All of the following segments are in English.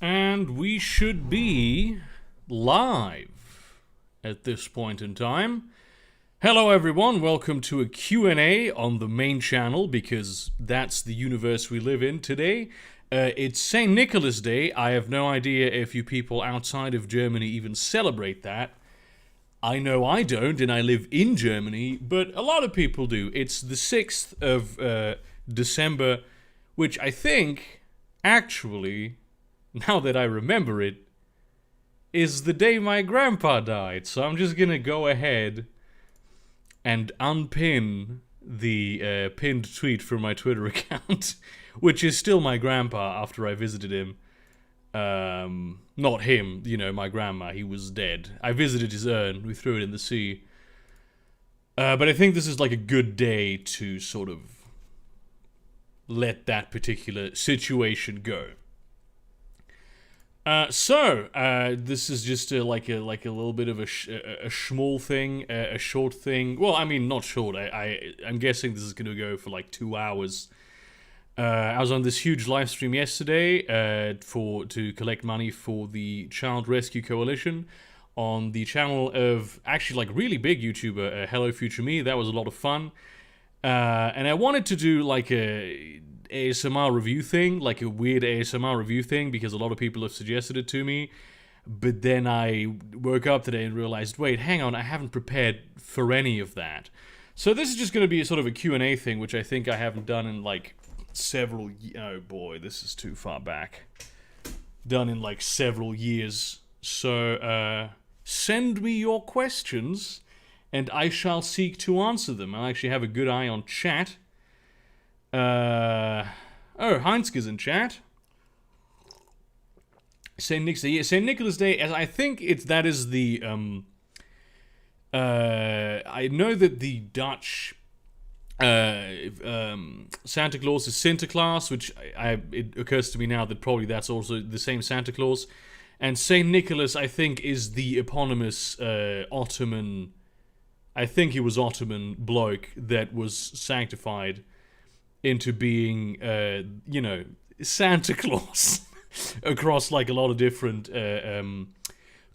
And we should be live at this point in time. Hello everyone, welcome to a Q&A on the main channel, because that's the universe we live in today. It's St. Nicholas Day. I have no idea if you people outside of Germany even celebrate that. I know I don't, and I live in Germany, but a lot of people do. It's the 6th of December, which I think, actually, now that I remember it, is the day my grandpa died. So I'm just gonna go ahead and unpin the pinned tweet from my Twitter account, which is still my grandpa after I visited him. Not him, my grandma, he was dead. I visited his urn, we threw it in the sea. But I think this is like a good day to sort of let that particular situation go. This is just like a little bit of a small thing, a short thing. Well, I mean, not short. I'm guessing this is gonna go for like 2 hours. I was on this huge live stream yesterday to collect money for the Child Rescue Coalition on the channel of actually like really big YouTuber Hello Future Me. That was a lot of fun, and I wanted to do like a ASMR review thing, like a weird ASMR review thing, because a lot of people have suggested it to me. But then I woke up today and realized, wait, hang on, I haven't prepared for any of that. So this is just going to be a sort of a Q&A thing, which I think I haven't done in like several... Oh boy, this is too far back. Done in like several years. So, send me your questions, and I shall seek to answer them. I actually have a good eye on chat. Heinzke's in chat. St. Nicholas Day, as I think that is the, I know that the Dutch, Santa Claus is Sinterklaas, which it occurs to me now that probably that's also the same Santa Claus. And St. Nicholas, I think, is the eponymous, Ottoman, I think he was Ottoman bloke that was sanctified into being, Santa Claus across like a lot of different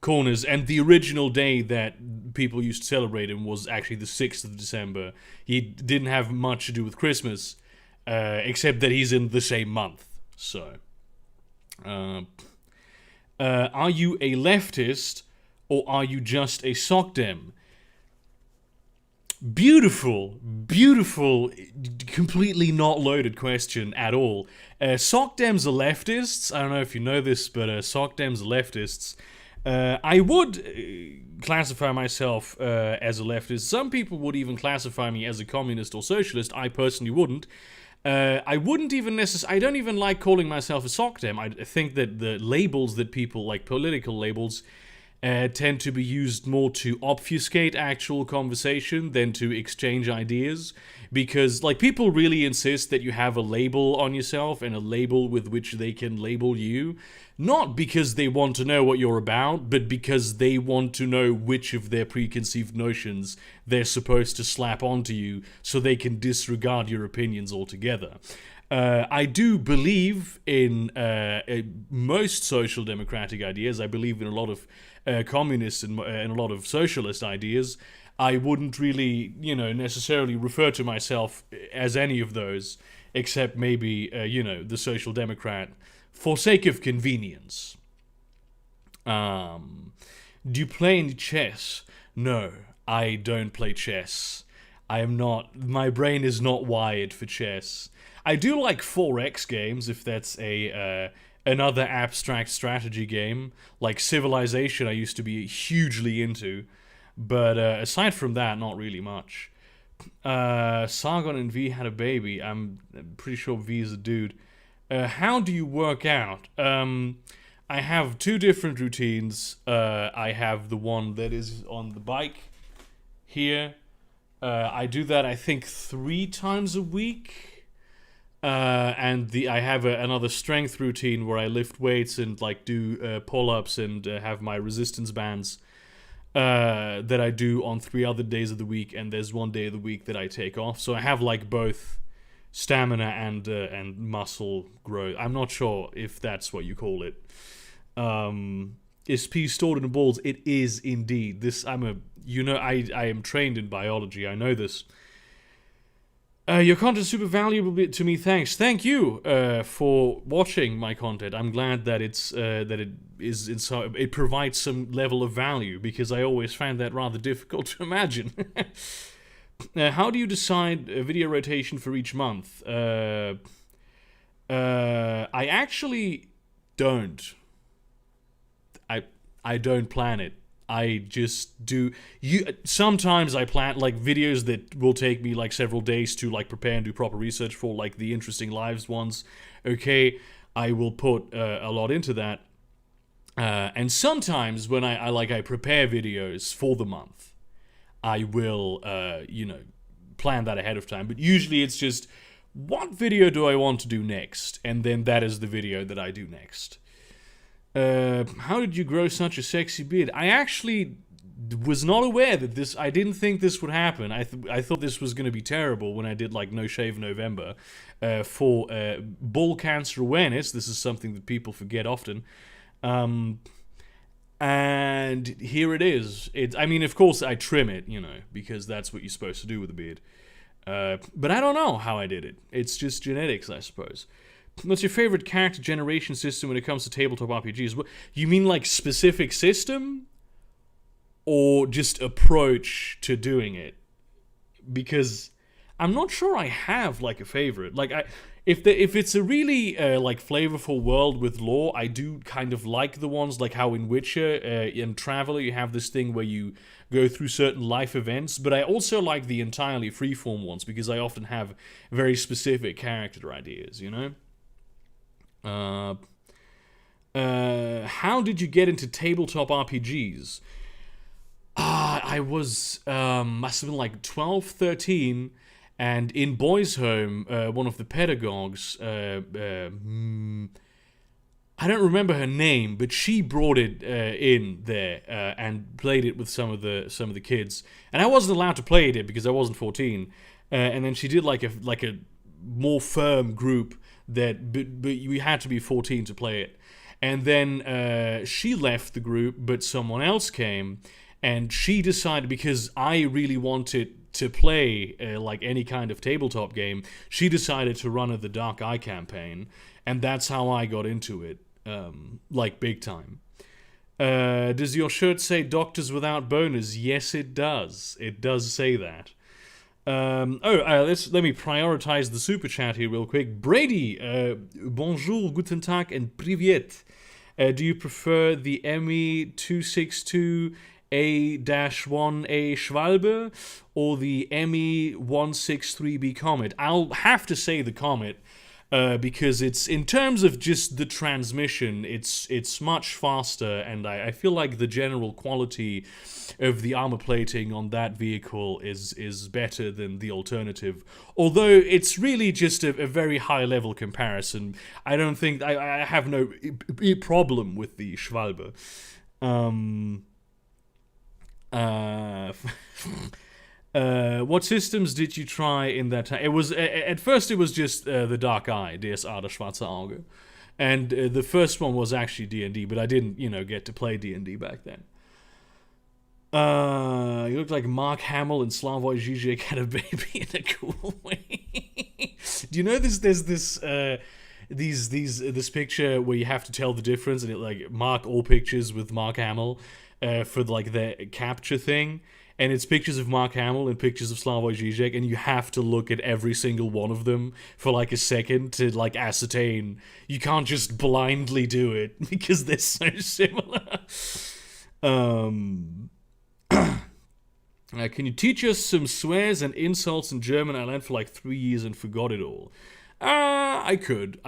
corners. And the original day that people used to celebrate him was actually the 6th of December. He didn't have much to do with Christmas, except that he's in the same month. So, are you a leftist, or are you just a sockdem? Beautiful, completely not loaded question at all. Sockdems are leftists. I don't know if you know this, but sockdems are leftists. I would classify myself as a leftist. Some people would even classify me as a communist or socialist. I personally wouldn't. I wouldn't even necessarily... I don't even like calling myself a sockdem. I think that the labels that people, like political labels, tend to be used more to obfuscate actual conversation than to exchange ideas, because like people really insist that you have a label on yourself and a label with which they can label you, not because they want to know what you're about, but because they want to know which of their preconceived notions they're supposed to slap onto you so they can disregard your opinions altogether. I do believe in most social democratic ideas. I believe in a lot of communist and a lot of socialist ideas. I wouldn't really, necessarily refer to myself as any of those, except maybe, the social democrat, for sake of convenience. Do you play any chess? No, I don't play chess. I am not... My brain is not wired for chess. I do like 4X games, if that's another abstract strategy game. Like Civilization I used to be hugely into. But aside from that, not really much. Sargon and V had a baby. I'm pretty sure V is a dude. How do you work out? I have two different routines. I have the one that is on the bike here. I do that, I think, 3 times a week. And I have another strength routine where I lift weights and like do pull-ups and have my resistance bands that I do on 3 other days of the week, and there's 1 day of the week that I take off. So I have like both stamina and muscle growth. I'm not sure if that's what you call it. Is pee stored in balls? It is indeed. I am trained in biology. I know this. Your content is super valuable to me. Thanks. Thank you for watching my content. I'm glad that it provides some level of value, because I always find that rather difficult to imagine. How do you decide a video rotation for each month? I actually don't. I don't plan it. I just do. Sometimes I plan like videos that will take me like several days to like prepare and do proper research for, like the interesting lives ones. Okay, I will put a lot into that. And sometimes when I prepare videos for the month, I will plan that ahead of time. But usually it's just, what video do I want to do next, and then that is the video that I do next. How did you grow such a sexy beard? I actually was not aware that I didn't think this would happen. I thought this was going to be terrible when I did like No Shave November for ball cancer awareness. This is something that people forget often. And here it is. I mean, of course I trim it, because that's what you're supposed to do with a beard. But I don't know how I did it. It's just genetics, I suppose. What's your favorite character generation system when it comes to tabletop RPGs? You mean like specific system? Or just approach to doing it? Because I'm not sure I have like a favorite. Like if it's a really like flavorful world with lore, I do kind of like the ones like how in Witcher and Traveler you have this thing where you go through certain life events. But I also like the entirely freeform ones, because I often have very specific character ideas, How did you get into tabletop RPGs? I was, must have been like 12, 13, and in Boys Home, one of the pedagogues, I don't remember her name, but she brought it in there and played it with some of the kids, and I wasn't allowed to play it because I wasn't 14. And then she did like a more firm group that, but you had to be 14 to play it. And then she left the group, but someone else came, and she decided, because I really wanted to play like any kind of tabletop game, she decided to run the Dark Eye campaign, and that's how I got into it, like big time. Does your shirt say Doctors Without Boners? Yes, it does. It does say that. Let me prioritize the super chat here real quick. Brady, bonjour, guten tag, and privyet. Do you prefer the ME 262 A-1A Schwalbe or the ME 163B Comet? I'll have to say the Comet, because it's, in terms of just the transmission, it's much faster, and I feel like the general quality of the armor plating on that vehicle is better than the alternative. Although it's really just a very high level comparison. I don't think I have no problem with the Schwalbe. What systems did you try in that time? It was at first it was just the Dark Eye, DSA, das Schwarze Auge, and the first one was actually D&D, but I didn't, get to play D&D back then. You look like Mark Hamill and Slavoj Žižek had a baby in a cool way. Do you know this? There's this this picture where you have to tell the difference, and it like mark all pictures with Mark Hamill for like the capture thing. And it's pictures of Mark Hamill and pictures of Slavoj Žižek, and you have to look at every single one of them for like a second to like ascertain. You can't just blindly do it because they're so similar. Can you teach us some swears and insults in German? I learned for like 3 years and forgot it all. I could.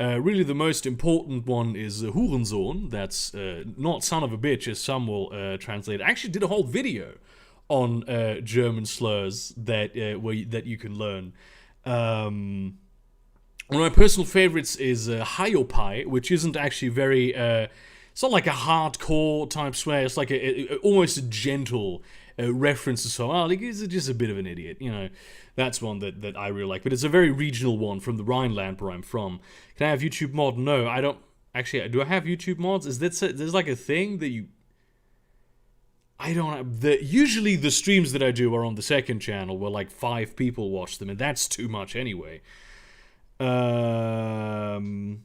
Really, the most important one is Hurensohn. That's not son of a bitch, as some will translate. I actually did a whole video on German slurs that you can learn. One of my personal favorites is Haiopai, which isn't actually very... it's not like a hardcore type swear. It's like almost a gentle references. So, like, he's just a bit of an idiot, you know. That's one that I really like. But it's a very regional one from the Rhineland where I'm from. Can I have YouTube mod? No, I don't. Actually, do I have YouTube mods? Is that there's like a thing that you... I don't have... Usually the streams that I do are on the second channel where like 5 people watch them, and that's too much anyway. The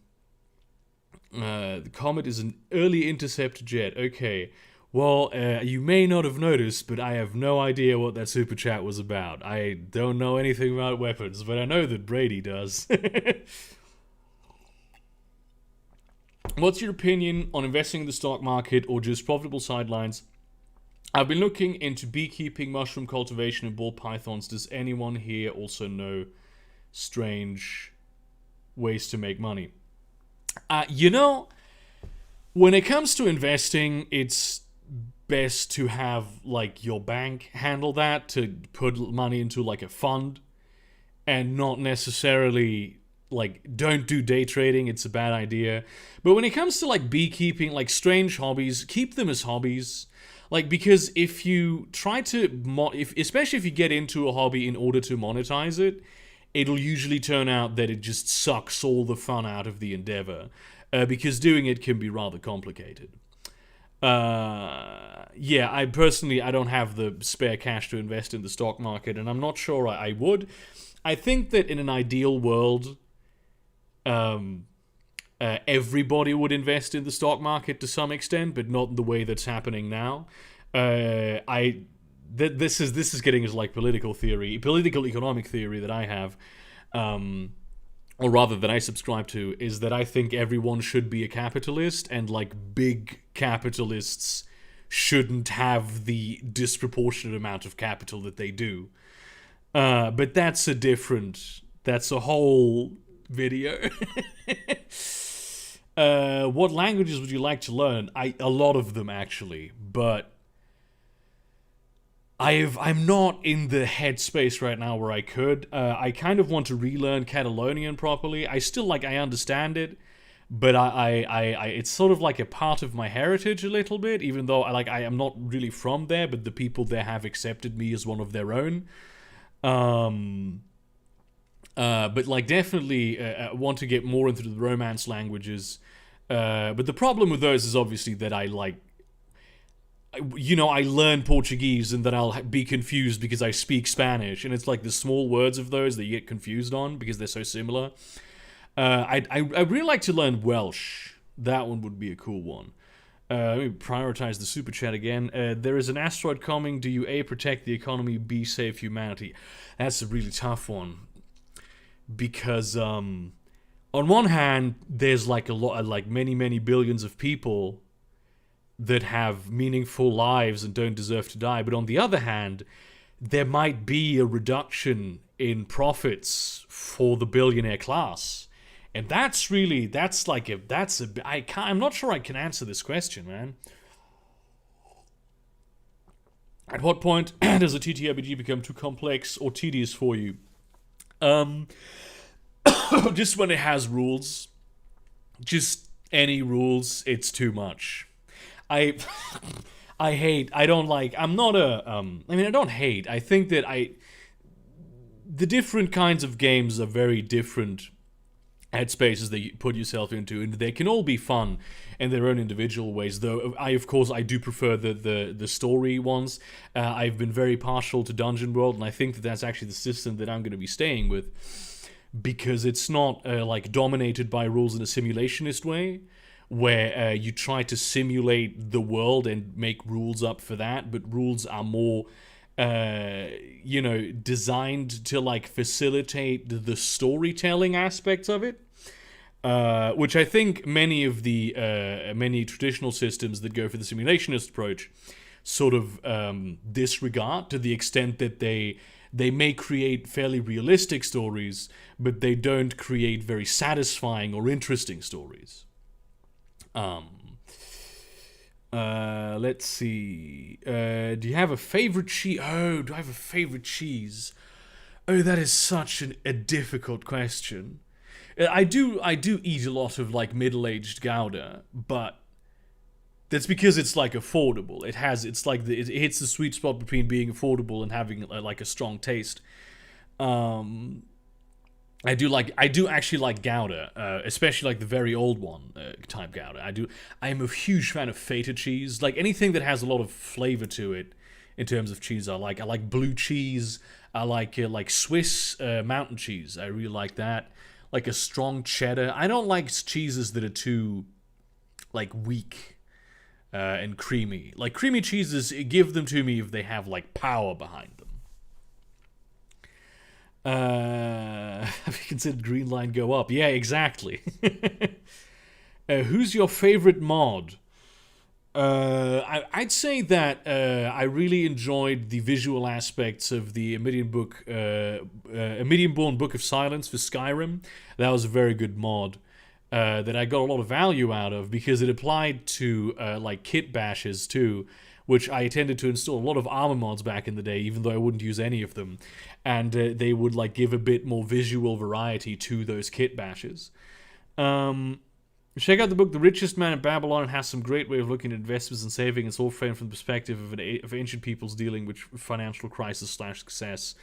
Comet is an early interceptor jet. Okay. Well, you may not have noticed, but I have no idea what that super chat was about. I don't know anything about weapons, but I know that Brady does. What's your opinion on investing in the stock market or just profitable sidelines? I've been looking into beekeeping, mushroom cultivation, and ball pythons. Does anyone here also know strange ways to make money? You know, when it comes to investing, it's best to have like your bank handle that, to put money into like a fund, and not necessarily like, don't do day trading. It's a bad idea. But when it comes to like beekeeping, like strange hobbies, keep them as hobbies. Like, because if you try to especially if you get into a hobby in order to monetize it, it'll usually turn out that it just sucks all the fun out of the endeavor, because doing it can be rather complicated. Yeah, I don't have the spare cash to invest in the stock market, and I'm not sure I would. I think that in an ideal world, everybody would invest in the stock market to some extent, but not in the way that's happening now. This is getting into like political economic theory that I have, or rather that I subscribe to, is that I think everyone should be a capitalist, and like big capitalists shouldn't have the disproportionate amount of capital that they do. But that's a whole video. What languages would you like to learn? A lot of them actually, but I'm not in the headspace right now where I could. I kind of want to relearn Catalonian properly. I understand it, but it's sort of like a part of my heritage a little bit, even though I am not really from there, but the people there have accepted me as one of their own. But like definitely want to get more into the Romance languages. But the problem with those is obviously that I learn Portuguese and then I'll be confused because I speak Spanish, and it's like the small words of those that you get confused on because they're so similar. I'd really like to learn Welsh. That one would be a cool one. Let me prioritize the super chat again. There is an asteroid coming. Do you A, protect the economy, B, save humanity? That's a really tough one. Because on one hand, there's like a lot, like many billions of people that have meaningful lives and don't deserve to die. But on the other hand, there might be a reduction in profits for the billionaire class. And I'm not sure I can answer this question, man. At what point does a TTRPG become too complex or tedious for you? Just when it has rules. Just any rules, it's too much. I think that the different kinds of games are very different headspaces that you put yourself into, and they can all be fun in their own individual ways, though I do prefer the story ones. I've been very partial to Dungeon World, and I think that that's actually the system that I'm going to be staying with, because it's not like dominated by rules in a simulationist way, where you try to simulate the world and make rules up for that, but rules are more designed to like facilitate the storytelling aspects of it, which I think many of the many traditional systems that go for the simulationist approach sort of disregard, to the extent that they may create fairly realistic stories, but they don't create very satisfying or interesting stories. Let's see. Do you have a favorite cheese? Oh, do I have a favorite cheese? Oh, that is such a difficult question. I do eat a lot of like middle-aged Gouda, but That's because it's like affordable. It hits the sweet spot between being affordable and having like a strong taste. Um, I do actually like Gouda, especially like the very old one type Gouda. I am a huge fan of feta cheese. Like anything that has a lot of flavor to it in terms of cheese, I like. I like blue cheese. I like Swiss mountain cheese. I really like that. Like a strong cheddar. I don't like cheeses that are too like weak and creamy. Like creamy cheeses, give them to me if they have like power behind them. Have you considered Green Line go up? Yeah, exactly. Who's your favorite mod? I'd say that I really enjoyed the visual aspects of the Born Book of Silence for Skyrim. That was a very good mod that I got a lot of value out of because it applied to like kit bashes too, which I tended to install a lot of armor mods back in the day, even though I wouldn't use any of them, and they would like give a bit more visual variety to those kit bashes. Check out the book The Richest Man in Babylon. It has some great way of looking at investments and saving. It's all framed from the perspective of ancient peoples dealing with financial crisis/success.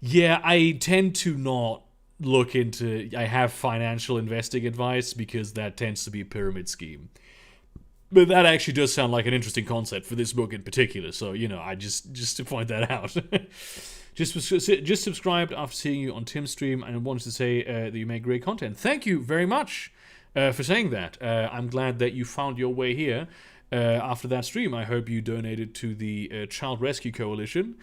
Yeah, I tend to not look into... I have financial investing advice because that tends to be a pyramid scheme. But that actually does sound like an interesting concept for this book in particular. So, I just to point that out. Just subscribed after seeing you on Tim's stream and wanted to say that you make great content. Thank you very much for saying that. I'm glad that you found your way here after that stream. I hope you donated to the Child Rescue Coalition.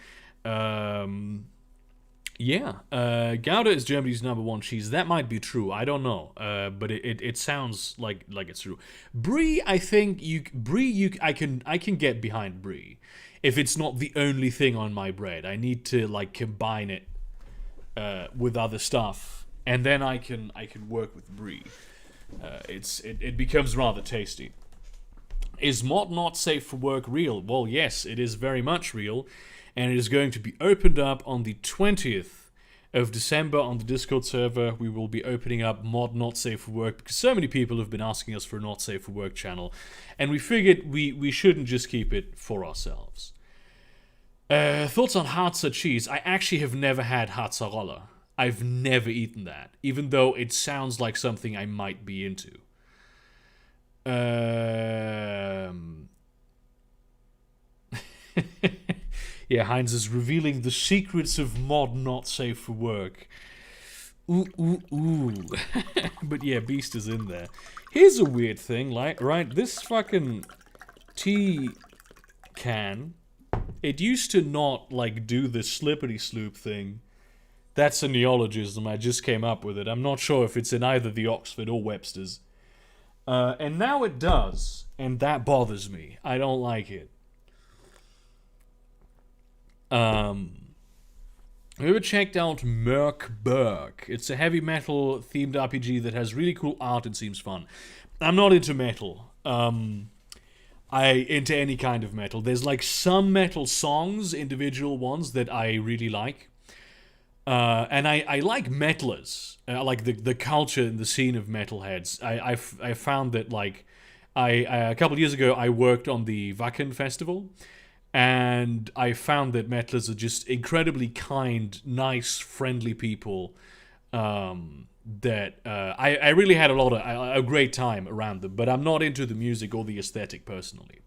Gouda is Germany's #1 cheese. That might be true. I don't know, but it sounds like it's true. Brie, I think I can get behind Brie if it's not the only thing on my bread. I need to like combine it with other stuff, and then I can work with Brie. It becomes rather tasty. Is mod not safe for work real? Well, yes, it is very much real. And it is going to be opened up on the 20th of December on the Discord server. We will be opening up Mod Not Safe for Work because so many people have been asking us for a Not Safe for Work channel. And we figured we shouldn't just keep it for ourselves. Thoughts on Harzer cheese? I actually have never had Harzer Roller. I've never eaten that, even though it sounds like something I might be into. Yeah, Heinz is revealing the secrets of mod not safe for work. Ooh. But yeah, Beast is in there. Here's a weird thing, right? This fucking tea can, it used to not, like, do the slippity sloop thing. That's a neologism, I just came up with it. I'm not sure if it's in either the Oxford or Webster's. And now it does, and that bothers me. I don't like it. Have you ever checked out Merkberg? It's a heavy metal themed RPG that has really cool art and seems fun. I'm not into metal. Into any kind of metal. There's like some metal songs, individual ones that I really like. And I like metalers. I like the culture and the scene of metalheads. I found that like a couple of years ago I worked on the Wacken festival. And I found that metalers are just incredibly kind, nice, friendly people. That I really had a great time around them. But I'm not into the music or the aesthetic personally.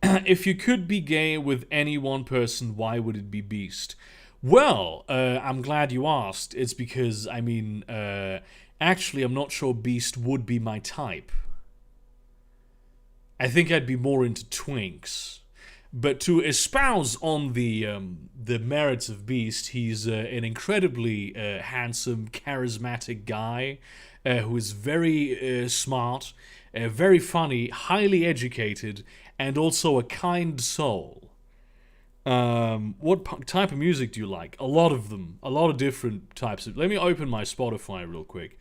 If you could be gay with any one person, why would it be Beast? Well, I'm glad you asked. It's because actually, I'm not sure Beast would be my type. I think I'd be more into twinks. But to espouse on the merits of Beast, he's an incredibly handsome, charismatic guy who is very smart, very funny, highly educated, and also a kind soul. What type of music do you like? A lot of them. A lot of different types. Let me open my Spotify real quick.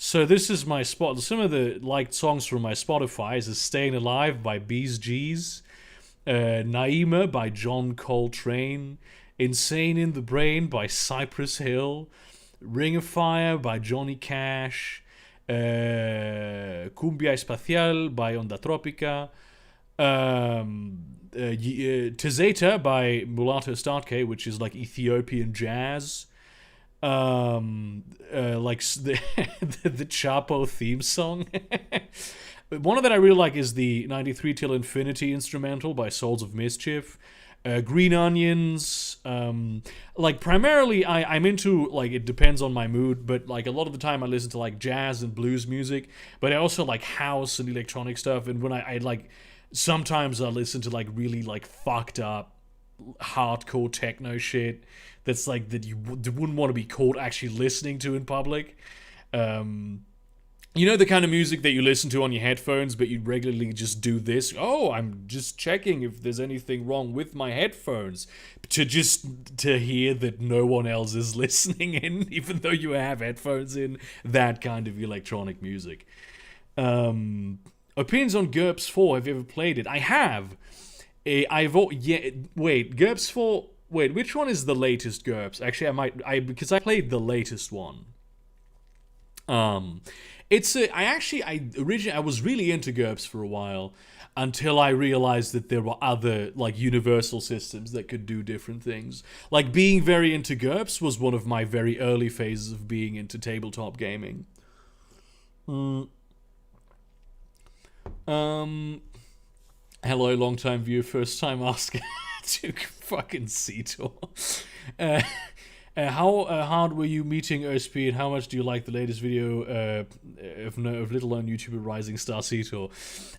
So this is my spot. Some of the liked songs from my Spotify is Staying Alive by Bees Gees, Naima by John Coltrane, Insane in the Brain by Cypress Hill, Ring of Fire by Johnny Cash, Queen Cumbia Espacial by Onda Tropica, Tezeta by Mulatto Startke, which is like Ethiopian jazz. The Chapo theme song. One that I really like is the 93 Till Infinity instrumental by Souls of Mischief. Green Onions. Primarily I'm into, like, it depends on my mood, but like a lot of the time I listen to like jazz and blues music, but I also like house and electronic stuff. And when I like, sometimes I listen to like really like fucked up hardcore techno shit that's like that you wouldn't want to be caught actually listening to in public. You know, the kind of music that you listen to on your headphones, but you regularly just do this. Oh, I'm just checking if there's anything wrong with my headphones, to hear that no one else is listening in, even though you have headphones in. That kind of electronic music. Opinions on GURPS 4. Have you ever played it? I have. GURPS 4. Wait, which one is the latest GURPS? Actually, because I played the latest one. I was really into GURPS for a while until I realized that there were other like universal systems that could do different things. Like, being very into GURPS was one of my very early phases of being into tabletop gaming. Hello, long-time viewer, first-time asker to fucking Cito. How hard were you meeting OSP, and how much do you like the latest video of little-known YouTuber Rising Star Cito?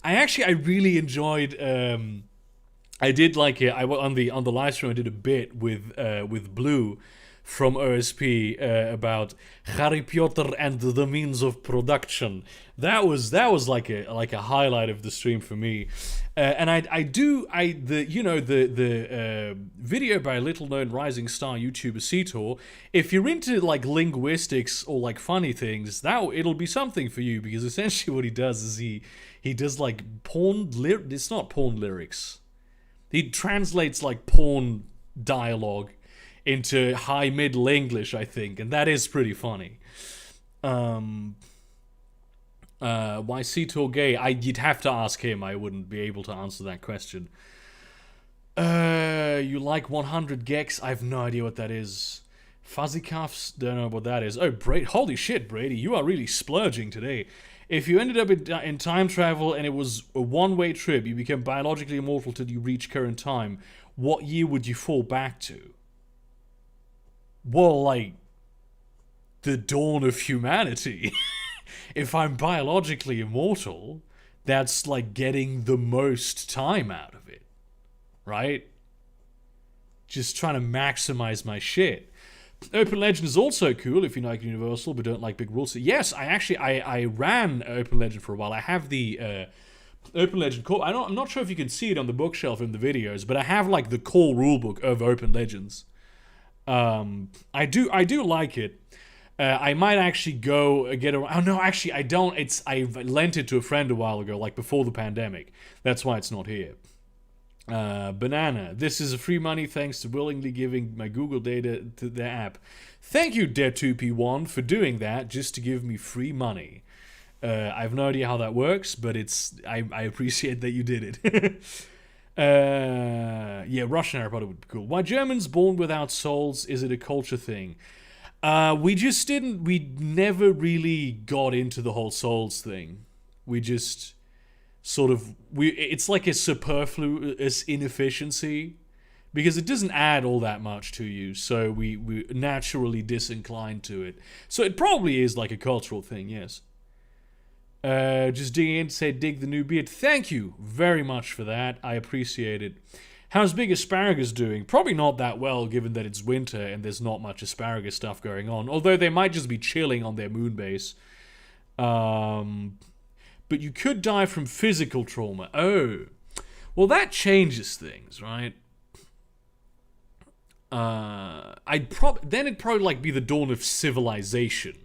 I really enjoyed. I did like it. On the live stream I did a bit with Blue from OSP about Harry Potter and the means of production. That was like a highlight of the stream for me. And the video by little known rising star YouTuber Cito, if you're into like linguistics or like funny things, it'll be something for you, because essentially what he does is he does like it's not porn lyrics. He translates like porn dialogue into high middle English, I think, and that is pretty funny. Why Cito gay? You'd have to ask him. I wouldn't be able to answer that question. You like 100 gex? I have no idea what that is. Fuzzy cuffs? Don't know what that is. Oh, holy shit, Brady, you are really splurging today. If you ended up in time travel and it was a one-way trip, you become biologically immortal till you reach current time, what year would you fall back to? Well, like, the dawn of humanity. If I'm biologically immortal, that's like getting the most time out of it, right? Just trying to maximize my shit. Open Legend is also cool if you like Universal but don't like big rules. Yes, I ran Open Legend for a while. I have the Open Legend core. I'm not sure if you can see it on the bookshelf in the videos, but I have like the core rulebook of Open Legends. I do like it. I might actually go get a... Oh, no, actually, I don't. I lent it to a friend a while ago, like before the pandemic. That's why it's not here. Banana. This is a free money thanks to willingly giving my Google data to the app. Thank you, Dead2P1, for doing that just to give me free money. I have no idea how that works, but I appreciate that you did it. Yeah, Russian Harry Potter would be cool. Why Germans born without souls? Is it a culture thing? We never really got into the whole souls thing. We just sort of, it's like a superfluous inefficiency, because it doesn't add all that much to you, so we naturally disinclined to it. So it probably is like a cultural thing, yes. Just digging in to say, dig the new beard. Thank you very much for that. I appreciate it. How's Big Asparagus doing? Probably not that well, given that it's winter and there's not much asparagus stuff going on. Although they might just be chilling on their moon base. But you could die from physical trauma. Oh. Well, that changes things, right? Then it'd probably like be the dawn of civilization.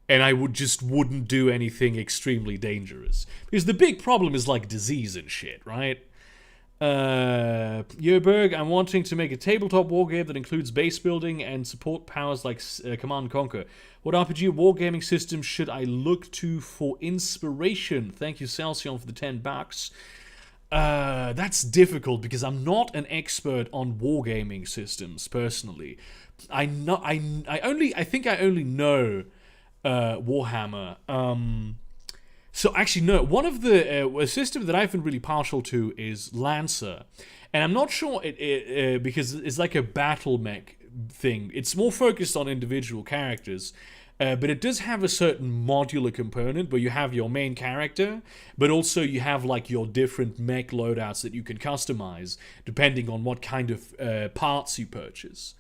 And I wouldn't do anything extremely dangerous. Because the big problem is like disease and shit, right? Yo Berg, I'm wanting to make a tabletop wargame that includes base building and support powers like Command and Conquer. What RPG wargaming system should I look to for inspiration? Thank you, Celsion, for the $10. That's difficult because I'm not an expert on wargaming systems personally. I think I only know Warhammer. So actually, no. One of the a system that I've been really partial to is Lancer, and I'm not sure it because it's like a battle mech thing. It's more focused on individual characters, but it does have a certain modular component where you have your main character, but also you have like your different mech loadouts that you can customize depending on what kind of parts you purchase.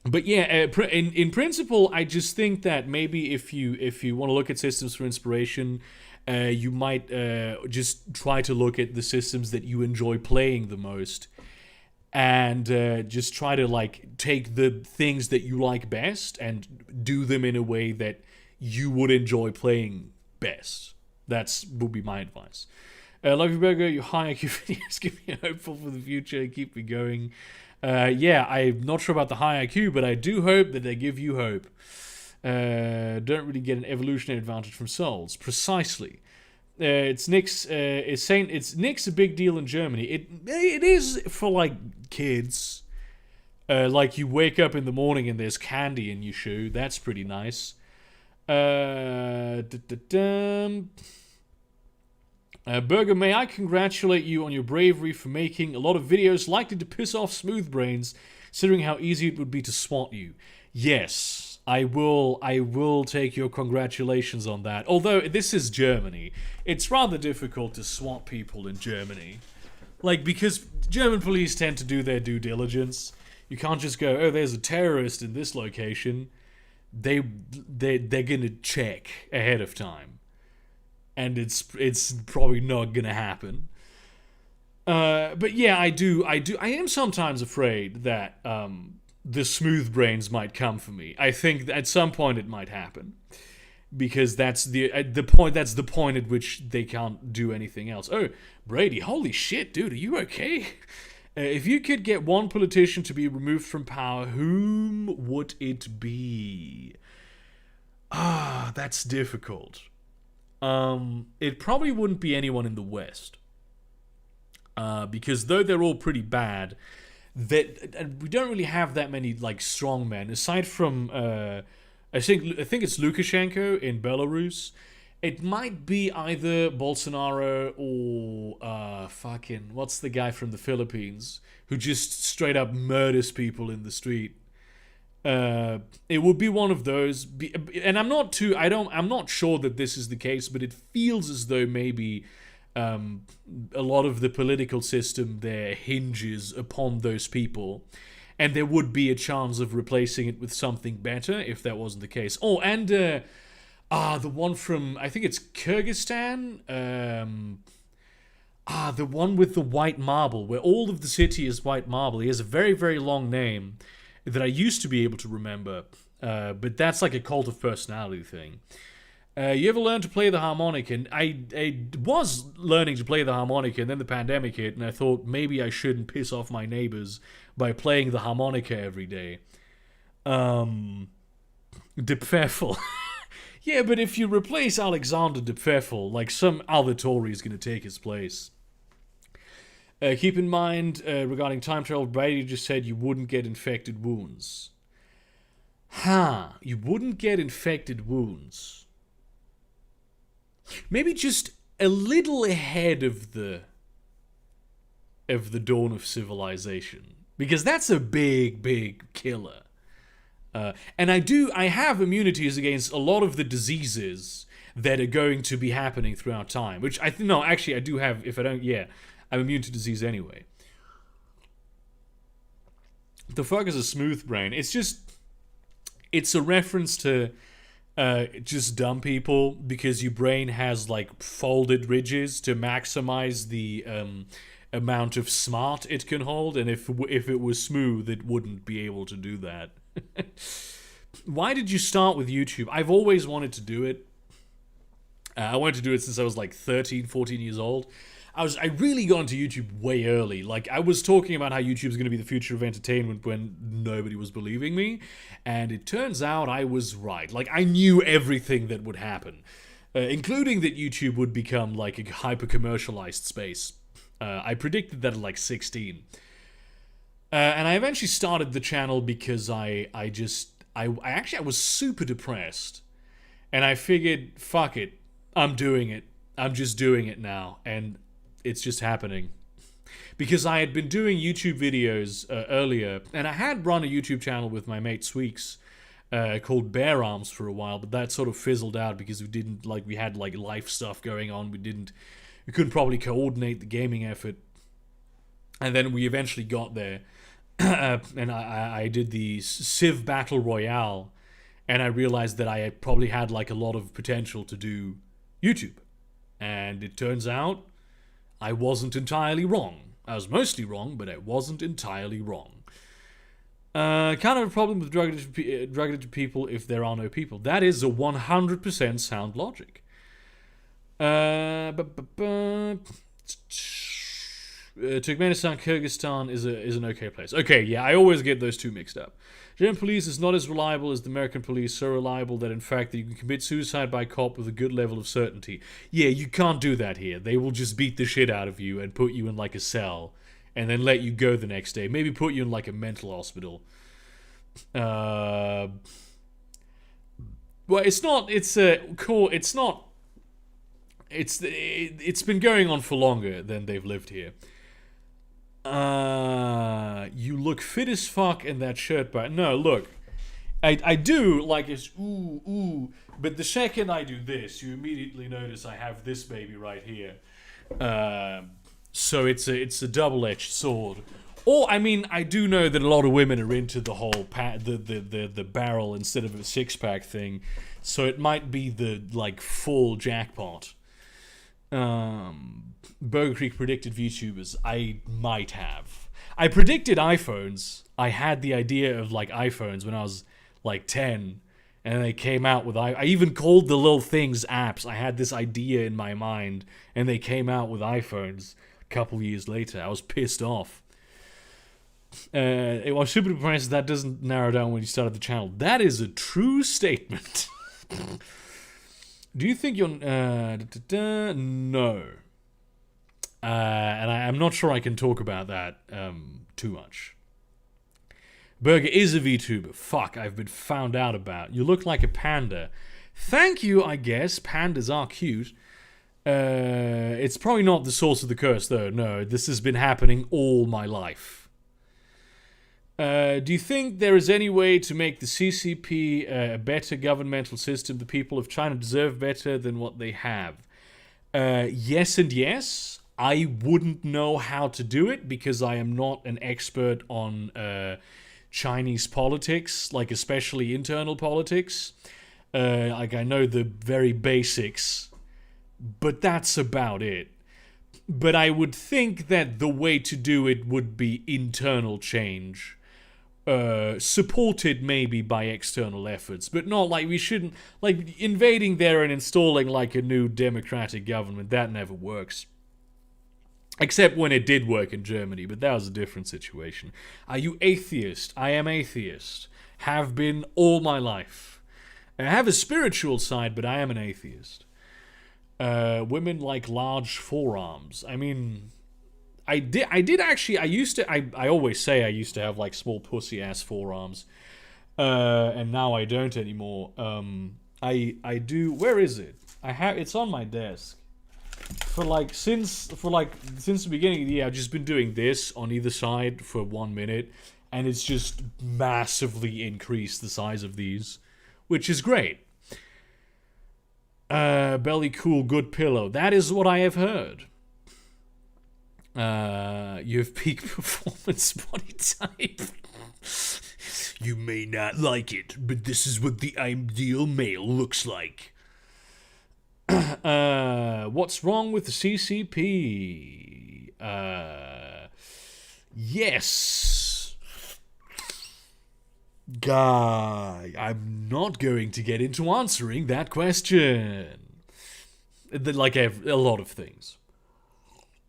But yeah, in principle, I just think that maybe if you want to look at systems for inspiration, you might just try to look at the systems that you enjoy playing the most, and just try to like take the things that you like best and do them in a way that you would enjoy playing best. Would be my advice. Love you, Burger. Your high IQ videos give me hopeful for the future. Keep me going. Yeah, I'm not sure about the high IQ, but I do hope that they give you hope. Don't really get an evolutionary advantage from souls. Precisely. It's Nick's. It's saying it's Nick's a big deal in Germany. It is for like kids. Like you wake up in the morning and there's candy in your shoe. That's pretty nice. Burger, may I congratulate you on your bravery for making a lot of videos likely to piss off smooth brains, considering how easy it would be to swat you. Yes, I will take your congratulations on that. Although this is Germany, it's rather difficult to swat people in Germany. Like, because German police tend to do their due diligence. You can't just go, oh, there's a terrorist in this location. They're gonna check ahead of time. And it's probably not gonna happen. But yeah, I am sometimes afraid that the smooth brains might come for me. I think at some point it might happen, because that's the point. That's the point at which they can't do anything else. Oh, Brady, holy shit, dude, are you okay? If you could get one politician to be removed from power, whom would it be? That's difficult. It probably wouldn't be anyone in the West. Because though they're all pretty bad, that we don't really have that many like strong men. Aside from I think it's Lukashenko in Belarus. It might be either Bolsonaro or fucking what's the guy from the Philippines who just straight up murders people in the street. It would be one of those, and I'm not sure that this is the case, but it feels as though maybe a lot of the political system there hinges upon those people, and there would be a chance of replacing it with something better if that wasn't the case. Oh, and the one from, I think it's Kyrgyzstan, the one with the white marble, where all of the city is white marble. He has a very, very long name that I used to be able to remember, but that's like a cult of personality thing. You ever learn to play the harmonica? And I was learning to play the harmonica, and then the pandemic hit, and I thought maybe I shouldn't piss off my neighbors by playing the harmonica every day. De Pfeffel. Yeah, but if you replace Alexander De Pfeffel, like some other Tory is going to take his place. Keep in mind, regarding time travel, Brady just said you wouldn't get infected wounds. You wouldn't get infected wounds. Maybe just a little ahead of the dawn of civilization. Because that's a big, big killer. And I have immunities against a lot of the diseases that are going to be happening throughout time. Which I do have, if I don't, yeah. I'm immune to disease anyway. The fuck is a smooth brain? It's a reference to just dumb people, because your brain has like folded ridges to maximize the amount of smart it can hold, and if it was smooth, it wouldn't be able to do that. Why did you start with YouTube? I've always wanted to do it. I wanted to do it since I was like 13, 14 years old. I really got into YouTube way early. Like, I was talking about how YouTube's going to be the future of entertainment when nobody was believing me, and it turns out I was right. Like, I knew everything that would happen, including that YouTube would become like a hyper commercialized space. I predicted that at like 16. And I eventually started the channel because I was super depressed, and I figured, fuck it, I'm doing it. I'm just doing it now, and it's just happening. Because I had been doing YouTube videos earlier, and I had run a YouTube channel with my mate Sweeks called Bear Arms for a while, but that sort of fizzled out because we had like life stuff going on. We couldn't probably coordinate the gaming effort, and then we eventually got there. And I did the Civ Battle Royale, and I realized that I had probably had like a lot of potential to do YouTube. And it turns out I wasn't entirely wrong. I was mostly wrong, but I wasn't entirely wrong. Kind of a problem with drug addicted people if there are no people. That is a 100% sound logic. Turkmenistan, Kyrgyzstan is an okay place. Okay, yeah, I always get those two mixed up. German police is not as reliable as the American police, so reliable that in fact that you can commit suicide by cop with a good level of certainty. Yeah, you can't do that here. They will just beat the shit out of you and put you in like a cell, and then let you go the next day. Maybe put you in like a mental hospital. Well, it's not. It's cool. It's not. It's been going on for longer than they've lived here. You look fit as fuck in that shirt, but no, look, I do like it's ooh, but the second I do this, you immediately notice I have this baby right here. So it's a double-edged sword. Or I mean, I do know that a lot of women are into the whole the barrel instead of a six-pack thing, so it might be the like full jackpot. Burger Creek predicted VTubers. I might have. I predicted iPhones. I had the idea of like iPhones when I was like 10, and they came out with I even called the little things apps. I had this idea in my mind, and they came out with iPhones a couple years later. I was pissed off. I was super depressed that doesn't narrow down when you started the channel. That is a true statement. Do you think you're... No. And I'm not sure I can talk about that too much. Burger is a VTuber. Fuck, I've been found out about. You look like a panda. Thank you, I guess. Pandas are cute. It's probably not the source of the curse, though. No, this has been happening all my life. Do you think there is any way to make the CCP a better governmental system? The people of China deserve better than what they have. Yes and yes. I wouldn't know how to do it because I am not an expert on Chinese politics, like especially internal politics. Like I know the very basics, but that's about it. But I would think that the way to do it would be internal change. Supported maybe by external efforts, but not like we shouldn't, like invading there and installing like a new democratic government, that never works. Except when it did work in Germany, but that was a different situation. Are you atheist? I am atheist. Have been all my life. I have a spiritual side, but I am an atheist. Women like large forearms. I mean... I did actually, I always say I used to have like small pussy ass forearms, and now I don't anymore. I do, where is it? It's on my desk. Since the beginning of the year, I've just been doing this on either side for 1 minute, and it's just massively increased the size of these, which is great. Belly cool, good pillow. That is what I have heard. You have peak performance body type. You may not like it, but this is what the ideal male looks like. What's wrong with the CCP? Yes. Guy, I'm not going to get into answering that question. Like a lot of things.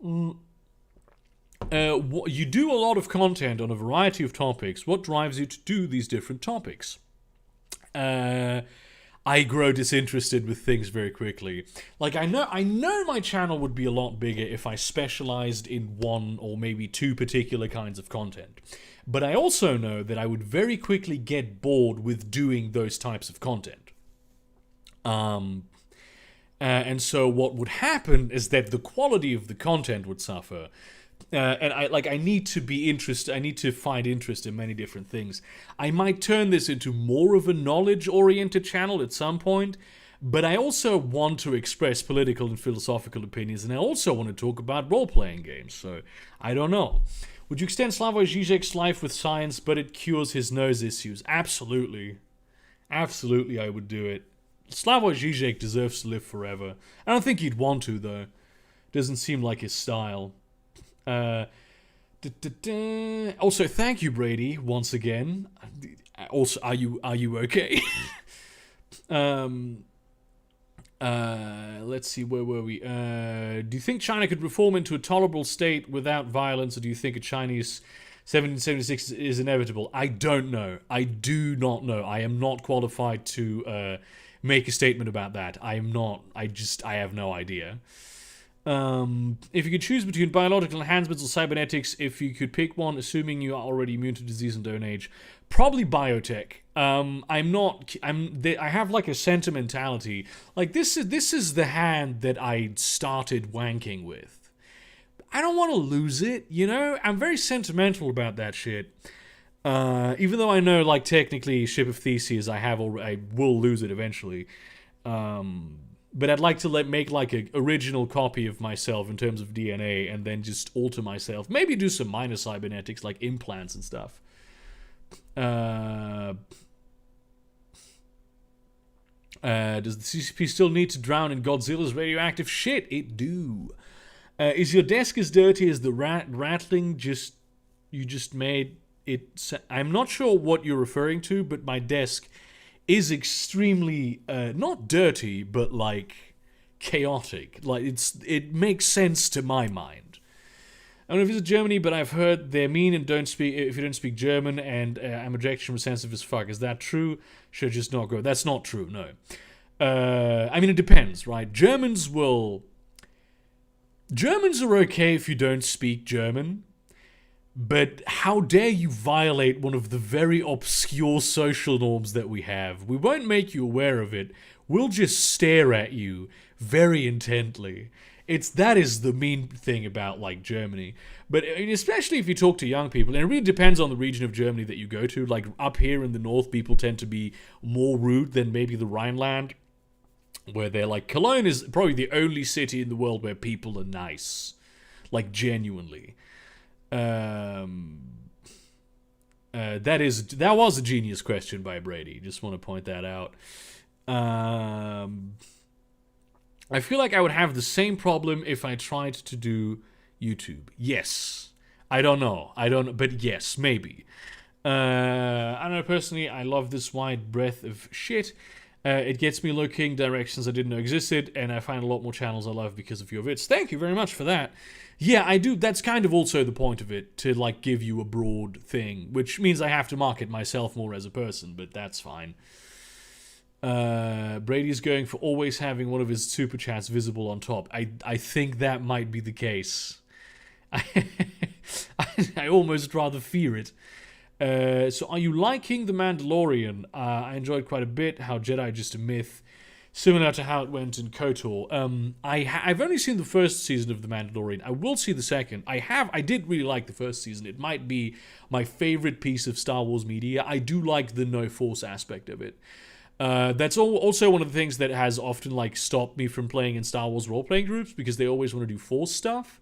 You do a lot of content on a variety of topics. What drives you to do these different topics? I grow disinterested with things very quickly. Like, I know my channel would be a lot bigger if I specialized in one or maybe two particular kinds of content. But I also know that I would very quickly get bored with doing those types of content. And so what would happen is that the quality of the content would suffer. And I need to be interested. I need to find interest in many different things. I might turn this into more of a knowledge-oriented channel at some point, but I also want to express political and philosophical opinions, and I also want to talk about role-playing games. So I don't know. Would you extend Slavoj Žižek's life with science, but it cures his nose issues? Absolutely, absolutely, I would do it. Slavoj Žižek deserves to live forever. I don't think he'd want to, though. Doesn't seem like his style. Also, thank you, Brady, once again. Also, are you okay? Let's see, where were we? Do you think China could reform into a tolerable state without violence, or do you think a Chinese 1776 is inevitable? I don't know. I do not know. I am not qualified to make a statement about that. I am not. I have no idea. If you could choose between biological enhancements or cybernetics, if you could pick one, assuming you are already immune to disease and don't age, probably biotech. I have like a sentimentality. Like, this is the hand that I started wanking with. I don't want to lose it, you know? I'm very sentimental about that shit. Even though I know, like, technically, Ship of Theseus, I will lose it eventually. But I'd like to make like an original copy of myself in terms of DNA, and then just alter myself. Maybe do some minor cybernetics like implants and stuff. Does the CCP still need to drown in Godzilla's radioactive shit? It do. Is your desk as dirty as the rattling you just made it? I'm not sure what you're referring to, but my desk is extremely not dirty, but like chaotic. Like, it makes sense to my mind. I don't know if it's Germany, but I've heard they're mean and don't speak if you don't speak German, and I'm rejection sensitive as fuck. Is that true? Should just not go. That's not true. No. I mean, it depends, right? Germans are okay if you don't speak German. But how dare you violate one of the very obscure social norms that we have? We won't make you aware of it. We'll just stare at you very intently. That is the mean thing about, like, Germany. But especially if you talk to young people, and it really depends on the region of Germany that you go to. Like, up here in the north, people tend to be more rude than maybe the Rhineland, where they're like, Cologne is probably the only city in the world where people are nice. Like, genuinely. That was a genius question by Brady. Just want to point that out. I feel like I would have the same problem if I tried to do YouTube. Yes. I don't know, but yes, maybe. I don't know, personally, I love this wide breadth of shit. It gets me looking directions I didn't know existed, and I find a lot more channels I love because of your vids. Thank you very much for that. Yeah, I do. That's kind of also the point of it, to like give you a broad thing, which means I have to market myself more as a person, but that's fine. Brady's going for always having one of his super chats visible on top. I think that might be the case. I almost rather fear it. So are you liking The Mandalorian? I enjoyed quite a bit how Jedi just a myth, similar to how it went in KOTOR. I've only seen the first season of The Mandalorian. I will see the second. I did really like the first season. It might be my favorite piece of Star Wars media. I do like the no force aspect of it. That's also one of the things that has often like stopped me from playing in Star Wars role-playing groups, because they always want to do force stuff,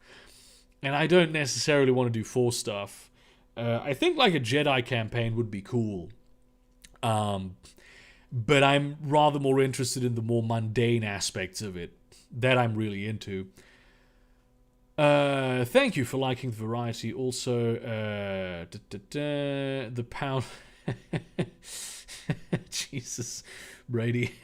and I don't necessarily want to do force stuff. I think like a Jedi campaign would be cool. But I'm rather more interested in the more mundane aspects of it that I'm really into. Thank you for liking the variety. Also, the pound... Jesus, Brady.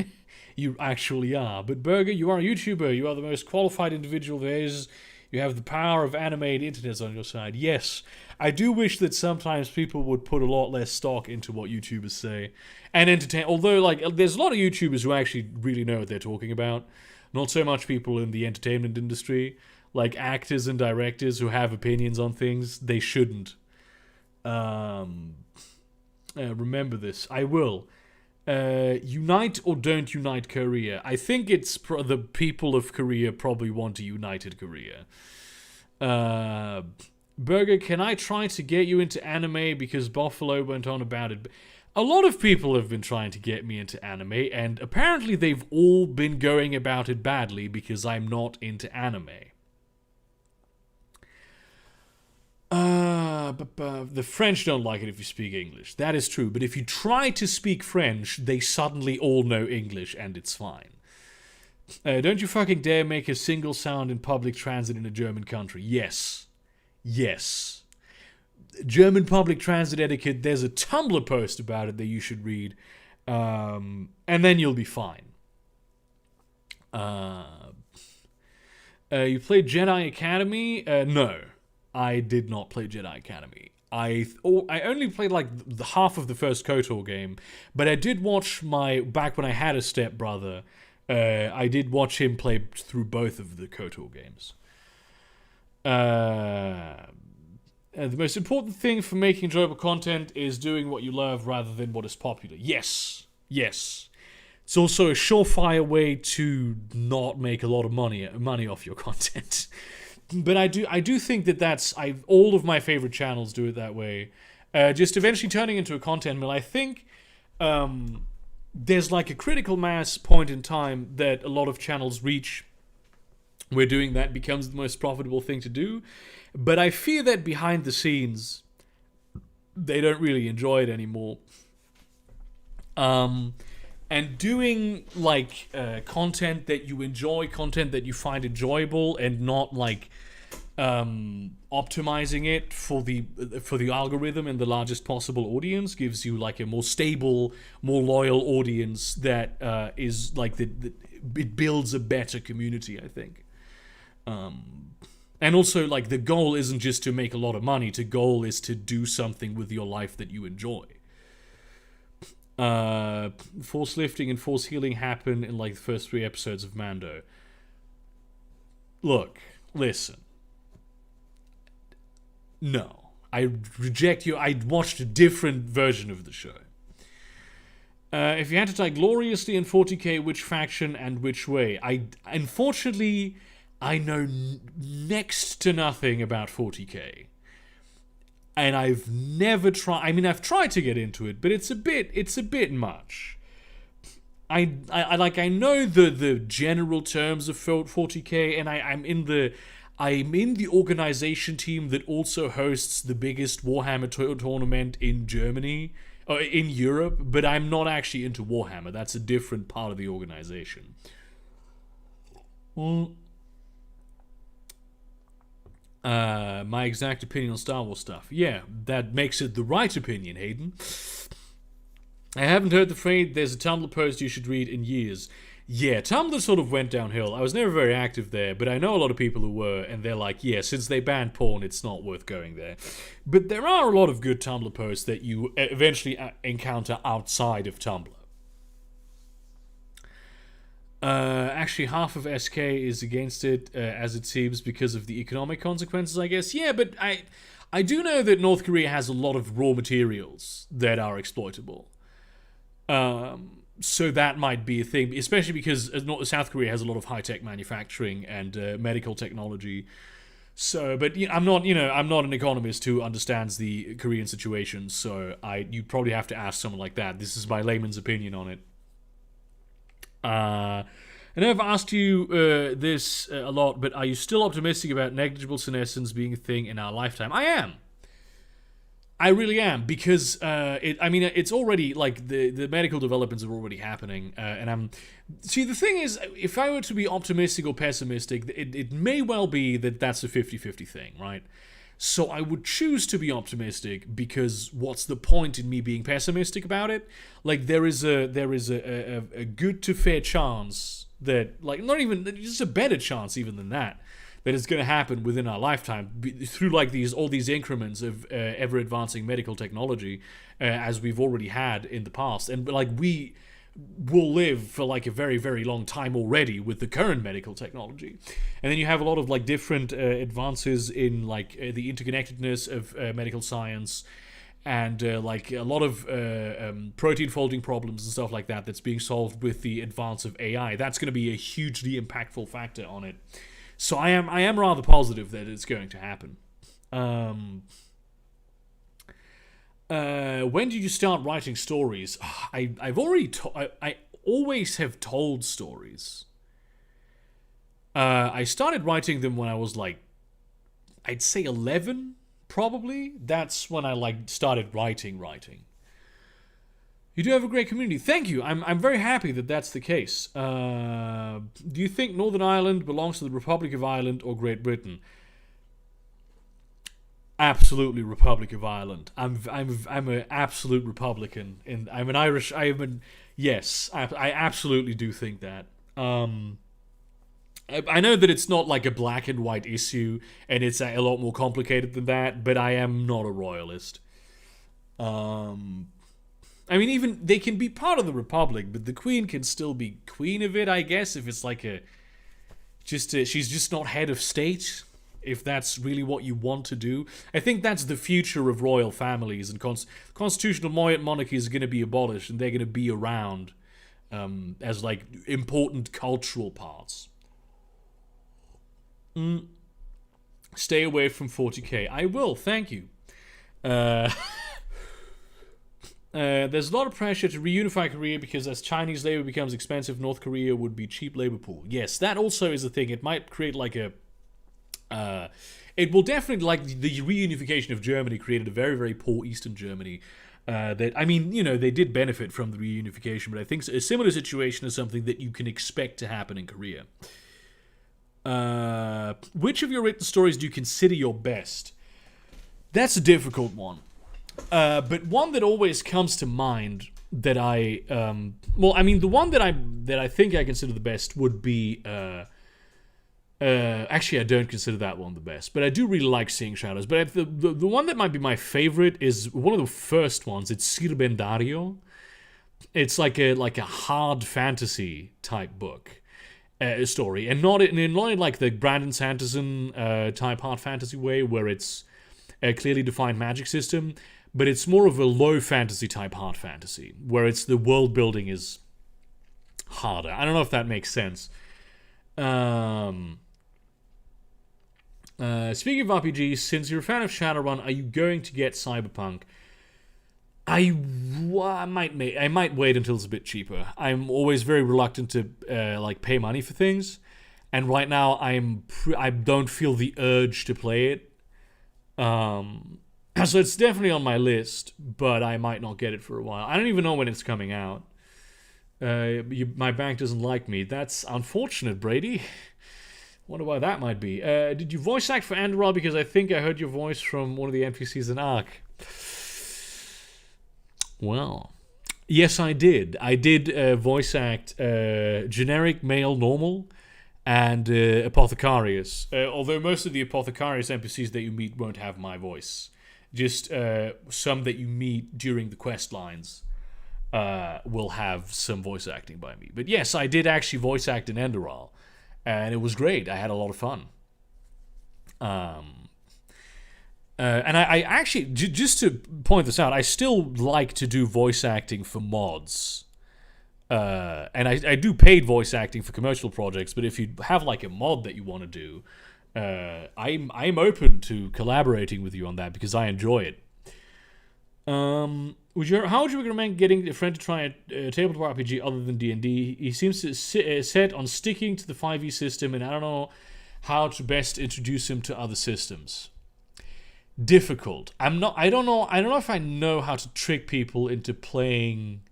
You actually are. But Burger, you are a YouTuber. You are the most qualified individual there is You have the power of animated internet on your side. Yes, I do wish that sometimes people would put a lot less stock into what YouTubers say and entertain. Although, like, there's a lot of YouTubers who actually really know what they're talking about. Not so much people in the entertainment industry, like actors and directors who have opinions on things. They shouldn't. Remember this. I will. Unite or don't unite Korea. I think it's the people of Korea probably want a united Korea. Burger, can I try to get you into anime because Buffalo went on about it? A lot of people have been trying to get me into anime, and apparently they've all been going about it badly because I'm not into anime. The French don't like it if you speak English. That is true, but if you try to speak French, they suddenly all know English, and it's fine. Don't you fucking dare make a single sound in public transit in a German country. Yes. Yes. German public transit etiquette, there's a Tumblr post about it that you should read. And then you'll be fine. You played Jedi Academy? No. I did not play Jedi Academy. I only played like the half of the first KOTOR game, but I did watch back when I had a stepbrother, I did watch him play through both of the KOTOR games. The most important thing for making enjoyable content is doing what you love rather than what is popular. Yes. Yes. It's also a surefire way to not make a lot of money off your content. But I do think that's all of my favorite channels do it that way. Just eventually turning into a content mill. I think there's like a critical mass point in time that a lot of channels reach where doing that becomes the most profitable thing to do. But I fear that behind the scenes, they don't really enjoy it anymore. And doing like content that you enjoy, content that you find enjoyable, and not like optimizing it for the algorithm and the largest possible audience gives you like a more stable, more loyal audience that is like it builds a better community, I think. And also, like, the goal isn't just to make a lot of money. The goal is to do something with your life that you enjoy. Force lifting and force healing happen in, like, the first 3 episodes of Mando. Look, listen. No. I reject you. I watched a different version of the show. If you had to die gloriously in 40k, which faction and which way? Unfortunately, I know next to nothing about 40k. And I've never tried. I mean, I've tried to get into it, but it's a bit much. I know the general terms of 40k, and I'm in the organization team that also hosts the biggest Warhammer tournament in Germany, or in Europe, but I'm not actually into Warhammer. That's a different part of the organization. My exact opinion on Star Wars stuff. Yeah, that makes it the right opinion, Hayden. I haven't heard the phrase "there's a Tumblr post you should read" in years. Yeah, Tumblr sort of went downhill. I was never very active there, but I know a lot of people who were, and they're like, yeah, since they banned porn, it's not worth going there. But there are a lot of good Tumblr posts that you eventually encounter outside of Tumblr. Actually, half of SK is against it, as it seems, because of the economic consequences, I guess. Yeah, but I do know that North Korea has a lot of raw materials that are exploitable. So that might be a thing, especially because South Korea has a lot of high-tech manufacturing and medical technology. So, but I'm not an economist who understands the Korean situation. So you probably have to ask someone like that. This is my layman's opinion on it. I know I've asked you this a lot, but are you still optimistic about negligible senescence being a thing in our lifetime? I am. I really am, because it's already, like, the medical developments are already happening, and see, the thing is, if I were to be optimistic or pessimistic, it may well be that that's a 50-50 thing, right? So I would choose to be optimistic, because what's the point in me being pessimistic about it? Like, there is a good to fair chance that, like, not even, just a better chance even than that but it's going to happen within our lifetime through like all these increments of ever advancing medical technology, as we've already had in the past, and like we will live for like a very, very long time already with the current medical technology. And then you have a lot of like different advances in like the interconnectedness of medical science, and like a lot of protein folding problems and stuff like that that's being solved with the advance of AI. That's going to be a hugely impactful factor on it. So I am rather positive that it's going to happen. When did you start writing stories? I always have told stories. I started writing them when I was like, I'd say 11, probably. That's when I like started writing. You do have a great community. Thank you. I'm very happy that that's the case. Do you think Northern Ireland belongs to the Republic of Ireland or Great Britain? Absolutely, Republic of Ireland. I'm an absolute Republican, and I'm an Irish. Yes. I absolutely do think that. I know that it's not like a black and white issue, and it's a lot more complicated than that. But I am not a royalist. I mean, even they can be part of the Republic, but the Queen can still be queen of it, I guess, if it's like she's just not head of state. If that's really what you want to do. I think that's the future of royal families, and constitutional monarchies are going to be abolished, and they're going to be around as like important cultural parts. Stay away from 40k. I will, thank you. There's a lot of pressure to reunify Korea because as Chinese labor becomes expensive, North Korea would be cheap labor pool. Yes, that also is a thing. It might create like it will definitely, like the reunification of Germany created a very, very poor Eastern Germany. That, I mean, you know, they did benefit from the reunification, but I think a similar situation is something that you can expect to happen in Korea. Which of your written stories do you consider your best? That's a difficult one. But one that always comes to mind that the one that I think I consider the best would be actually, I don't consider that one the best, but I do really like Seeing Shadows. But the one that might be my favorite is one of the first ones. It's Sirbendario. It's like a hard fantasy type book, story, and not in like the Brandon Sanderson type hard fantasy way where it's a clearly defined magic system, but it's more of a low fantasy type hard fantasy where it's the world building is harder. I don't know if that makes sense. Speaking of RPGs, since you're a fan of Shadowrun, are you going to get Cyberpunk? I might wait until it's a bit cheaper. I'm always very reluctant to like pay money for things, and right now I don't feel the urge to play it. So it's definitely on my list, but I might not get it for a while. I don't even know when it's coming out. My bank doesn't like me. That's unfortunate, Brady. Wonder why that might be. Did you voice act for Andorra? Because I think I heard your voice from one of the NPCs in Ark. Well, yes, I did. I did voice act generic male normal and Apothecarius. Although most of the Apothecarius NPCs that you meet won't have my voice. Just some that you meet during the quest lines will have some voice acting by me. But yes, I did actually voice act in Enderal. And it was great. I had a lot of fun. And I actually, just to point this out, I still like to do voice acting for mods. And I do paid voice acting for commercial projects, but if you have like a mod that you want to do, I'm open to collaborating with you on that because I enjoy it. How would you recommend getting a friend to try a tabletop RPG other than D&D? He seems to set on sticking to the 5e system, and I don't know how to best introduce him to other systems. Difficult. I don't know if I know how to trick people into playing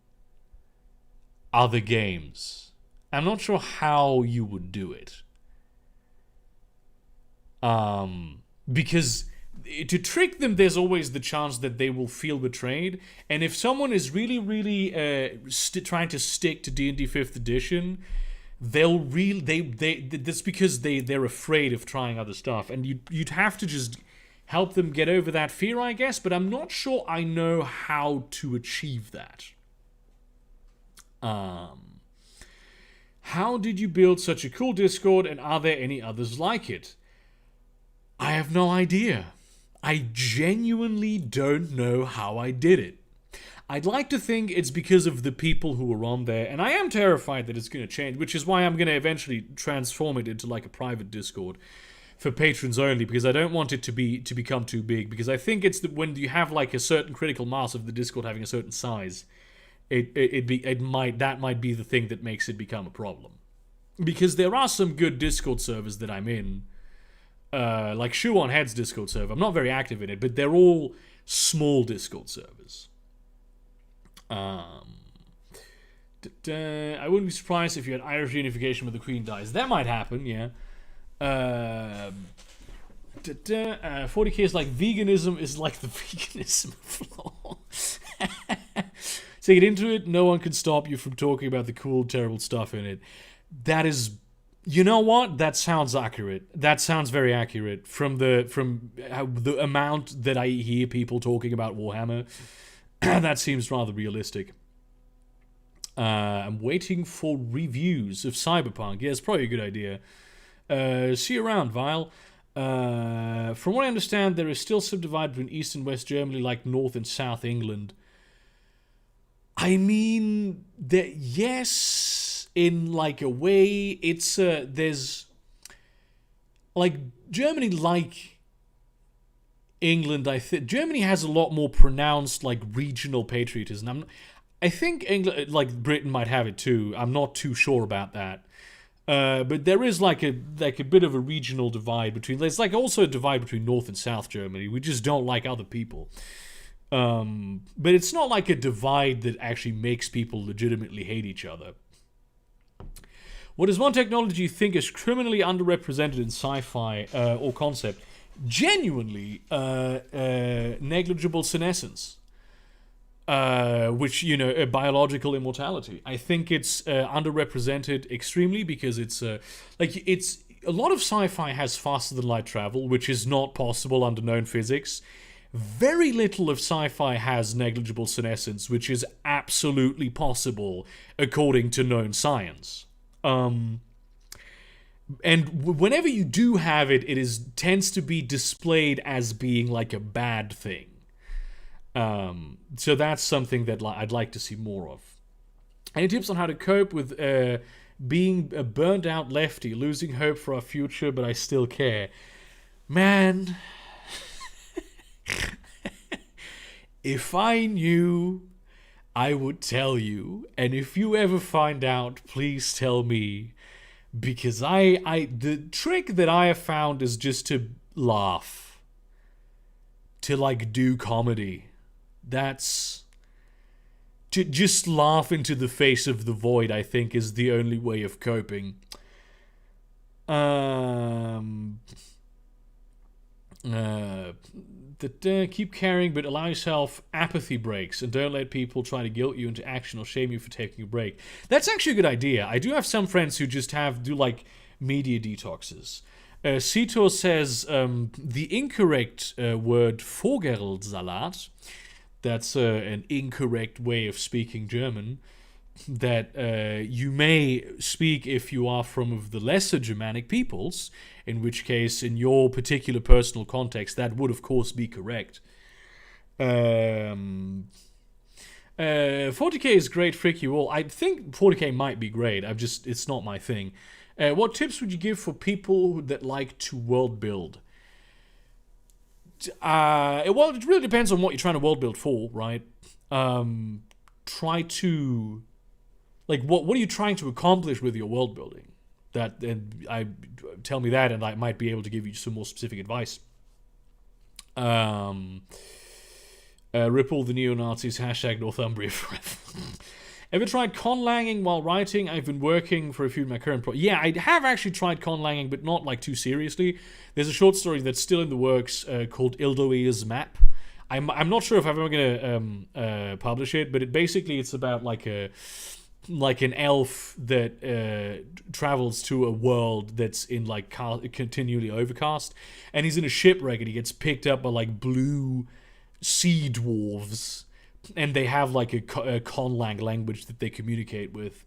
other games. I'm not sure how you would do it. Because to trick them, there's always the chance that they will feel betrayed. And if someone is really, really trying to stick to D&D 5th edition, that's because they're afraid of trying other stuff, and you'd have to just help them get over that fear, I guess. But I'm not sure I know how to achieve that. How did you build such a cool Discord, and are there any others like it? I have no idea. I genuinely don't know how I did it. I'd like to think it's because of the people who are on there, and I am terrified that it's going to change, which is why I'm going to eventually transform it into like a private Discord for patrons only, because I don't want it to become too big, because I think it's when you have like a certain critical mass of the Discord having a certain size, that might be the thing that makes it become a problem. Because there are some good Discord servers that I'm in, like Shoe on Head's Discord server. I'm not very active in it, but they're all small Discord servers. I wouldn't be surprised if you had Irish unification when the Queen dies. That might happen, yeah. 40k is like veganism is like the veganism flaw. So get into it, no one can stop you from talking about the cool, terrible stuff in it. That is, you know what? That sounds accurate. That sounds very accurate from the amount that I hear people talking about Warhammer. That seems rather realistic. I'm waiting for reviews of Cyberpunk. Yeah, it's probably a good idea. See you around, Vile. From what I understand, there is still subdivided between East and West Germany, like North and South England. I mean, yes, in like a way, it's there's like Germany, like England. I think Germany has a lot more pronounced like regional patriotism. I think England, like Britain, might have it too. I'm not too sure about that. But there is like a bit of a regional divide between. There's like also a divide between North and South Germany. We just don't like other people. But it's not like a divide that actually makes people legitimately hate each other. What is one technology you think is criminally underrepresented in sci-fi or concept? Genuinely, negligible senescence. Which, biological immortality. I think it's underrepresented extremely because it's a lot of sci-fi has faster than light travel, which is not possible under known physics. Very little of sci-fi has negligible senescence, which is absolutely possible according to known science. And whenever you do have it, tends to be displayed as being like a bad thing. So that's something that I'd like to see more of. Any tips on how to cope with being a burned out lefty, losing hope for our future, but I still care? Man, if I knew, I would tell you. And if you ever find out, please tell me. Because the trick that I have found is just to laugh. To like do comedy. That's to just laugh into the face of the void, I think, is the only way of coping. Keep caring, but allow yourself apathy breaks, and don't let people try to guilt you into action or shame you for taking a break. That's actually a good idea. I do have some friends who just do like media detoxes. Sito says the incorrect word Vogelsalat. That's an incorrect way of speaking German that you may speak if you are from the lesser Germanic peoples, in which case, in your particular personal context, that would, of course, be correct. 40k is great, frick you all. I think 40k might be great. It's not my thing. What tips would you give for people that like to world build? Well, it really depends on what you're trying to world build for, right? Try to, like, what are you trying to accomplish with your world building? Tell me that, and I might be able to give you some more specific advice. Rip all the neo-Nazis, hashtag Northumbria forever. Ever tried conlanging while writing? I've been working for a few of my current projects. Yeah, I have actually tried conlanging, but not like too seriously. There's a short story that's still in the works called Ildoir's Map. I'm not sure if I'm ever going to publish it, but it's about like like an elf that travels to a world that's in like continually overcast, and he's in a shipwreck and he gets picked up by like blue sea dwarves, and they have like a conlang language that they communicate with.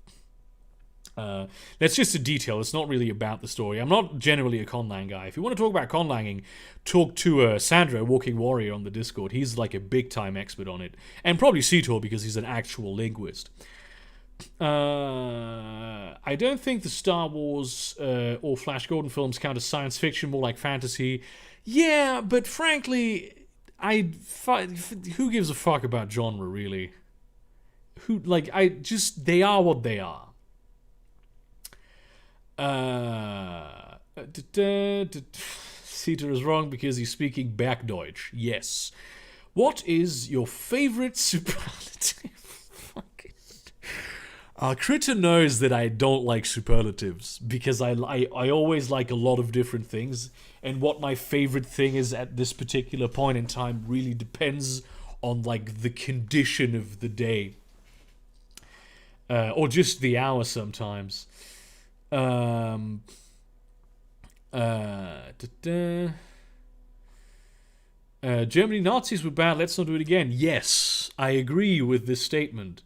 That's just a detail. It's not really about the story. I'm not generally a conlang guy. If you want to talk about conlanging, talk to Sandro, Walking Warrior, on the Discord. He's like a big time expert on it, and probably Seator because he's an actual linguist. I don't think the Star Wars or Flash Gordon films count as science fiction, more like fantasy. Yeah, but frankly, who gives a fuck about genre, really? They are what they are. Sita is wrong because he's speaking Backdeutsch. Yes. What is your favorite superlative? Fucking. Critter knows that I don't like superlatives because I always like a lot of different things, and what my favorite thing is at this particular point in time really depends on like the condition of the day, or just the hour sometimes. Germany Nazis were bad, let's not do it again. Yes, I agree with this statement.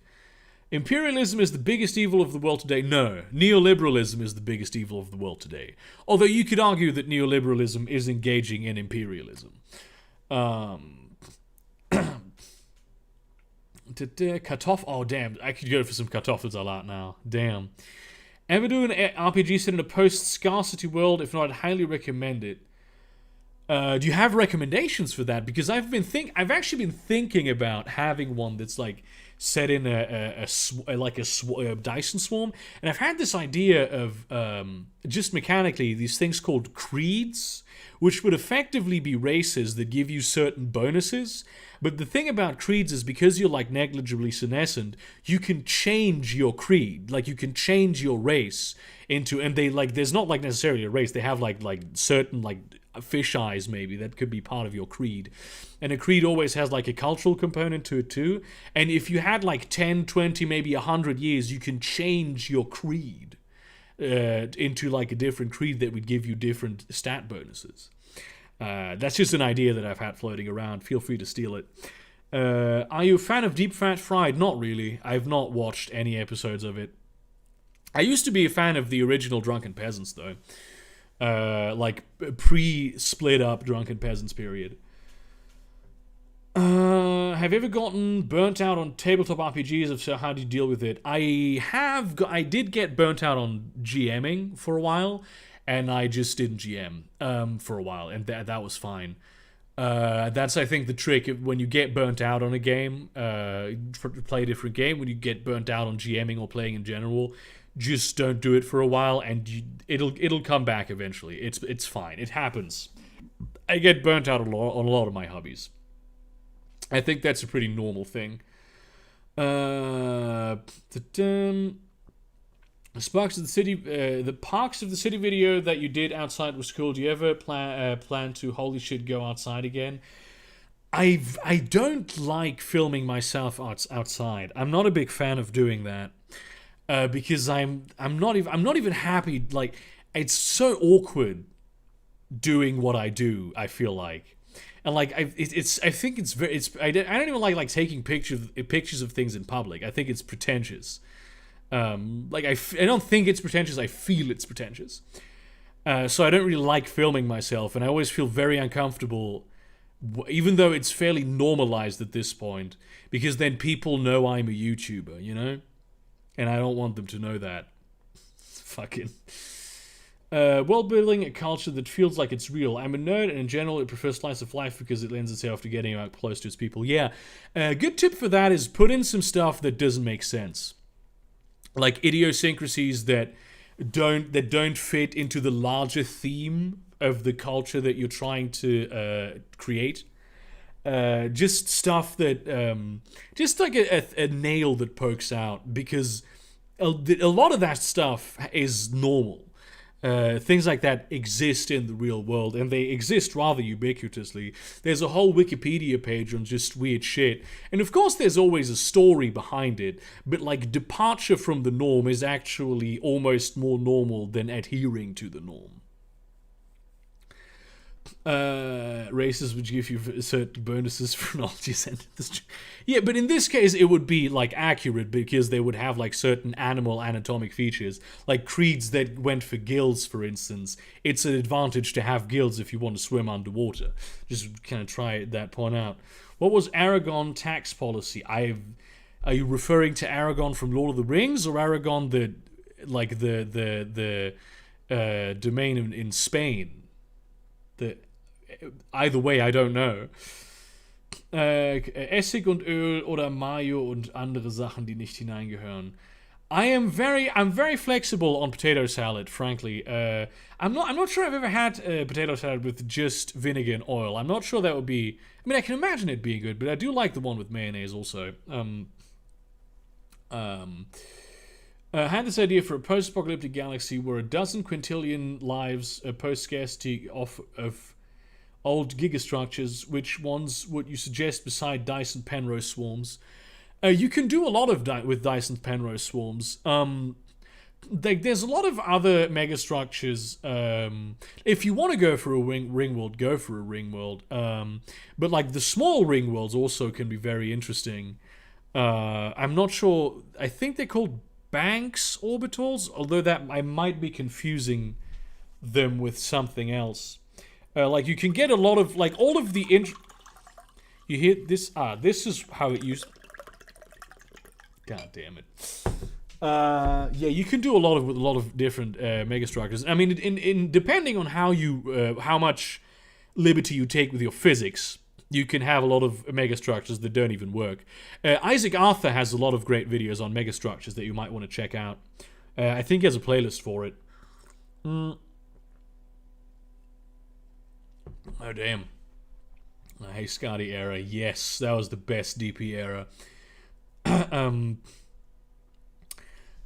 Imperialism is the biggest evil of the world today. No, neoliberalism is the biggest evil of the world today. Although you could argue that neoliberalism is engaging in imperialism. Kartoff. Oh, damn. I could go for some kartoffels a lot now. Damn. Ever do an RPG set in a post-scarcity world? If not, I'd highly recommend it. Do you have recommendations for that? Because I've actually been thinking about having one that's like set in a Dyson swarm, and I've had this idea of just mechanically these things called creeds, which would effectively be races that give you certain bonuses. But the thing about creeds is because you're like negligibly senescent, you can change your creed, like you can change your race into, and they like there's not like necessarily a race, they have like certain like fish eyes maybe that could be part of your creed, and a creed always has like a cultural component to it too, and if you had like 10, 20, maybe 100 years, you can change your creed into like a different creed that would give you different stat bonuses. That's just an idea that I've had floating around. Feel free to steal it. Are you a fan of Deep Fat Fried? Not really. I've not watched any episodes of it. I used to be a fan of the original Drunken Peasants though. Like pre-split up Drunken Peasants period. Have you ever gotten burnt out on tabletop RPGs? If so, how do you deal with it? I did get burnt out on GMing for a while, and I just didn't GM for a while, and that was fine. That's, I think, the trick. When you get burnt out on a game, play a different game. When you get burnt out on GMing or playing in general, just don't do it for a while, and it'll come back eventually. It's fine. It happens. I get burnt out on a lot of my hobbies. I think that's a pretty normal thing. Sparks of the City, the Parks of the City video that you did outside was cool. Do you ever plan to holy shit go outside again? I don't like filming myself outside. I'm not a big fan of doing that because I'm not even happy. Like, it's so awkward doing what I do. I feel like. And like I think I don't even like taking pictures of things in public. I think it's pretentious. I don't think it's pretentious. I feel it's pretentious. So I don't really like filming myself, and I always feel very uncomfortable, even though it's fairly normalized at this point, because then people know I'm a YouTuber, you know, and I don't want them to know that. Fucking. World building a culture that feels like it's real. I'm a nerd, and in general, it prefers slice of life because it lends itself to getting out close to its people. Yeah, a good tip for that is put in some stuff that doesn't make sense, like idiosyncrasies that don't fit into the larger theme of the culture that you're trying to create. Just stuff that, just like a nail that pokes out, because a lot of that stuff is normal. Things like that exist in the real world, and they exist rather ubiquitously. There's a whole Wikipedia page on just weird shit, and of course there's always a story behind it, but like departure from the norm is actually almost more normal than adhering to the norm. Races which give you certain bonuses for knowledge you sent. Yeah, but in this case it would be like accurate because they would have like certain animal anatomic features, like creeds that went for gills, for instance. It's an advantage to have gills if you want to swim underwater. Just kind of try that point out. What was Aragon tax policy? Are you referring to Aragon from Lord of the Rings, or Aragon the domain in Spain? Either way, I don't know. Essig und Öl oder Mayo und andere Sachen, die nicht hineingehören. I'm very flexible on potato salad, frankly. I'm not sure I've ever had potato salad with just vinegar and oil. I'm not sure that would be. I mean, I can imagine it being good, but I do like the one with mayonnaise also. Had this idea for a post-apocalyptic galaxy where a dozen quintillion lives post-scarcity of old gigastructures. Which ones would you suggest beside Dyson Penrose swarms? You can do a lot with Dyson Penrose swarms. There's a lot of other megastructures. If you want to go for a ring world, go for a ring world. But like the small ring worlds also can be very interesting. I'm not sure. I think they're called Banks orbitals, although that I might be confusing them with something else. Like you can get a lot of like all of the you hear this? This is how it used. God damn it. Yeah, you can do a lot of different megastructures. I mean, in depending on how much liberty you take with your physics, you can have a lot of megastructures that don't even work. Isaac Arthur has a lot of great videos on megastructures that you might want to check out. I think he has a playlist for it. Oh, damn. Hey, Scotty era. Yes, that was the best DP era.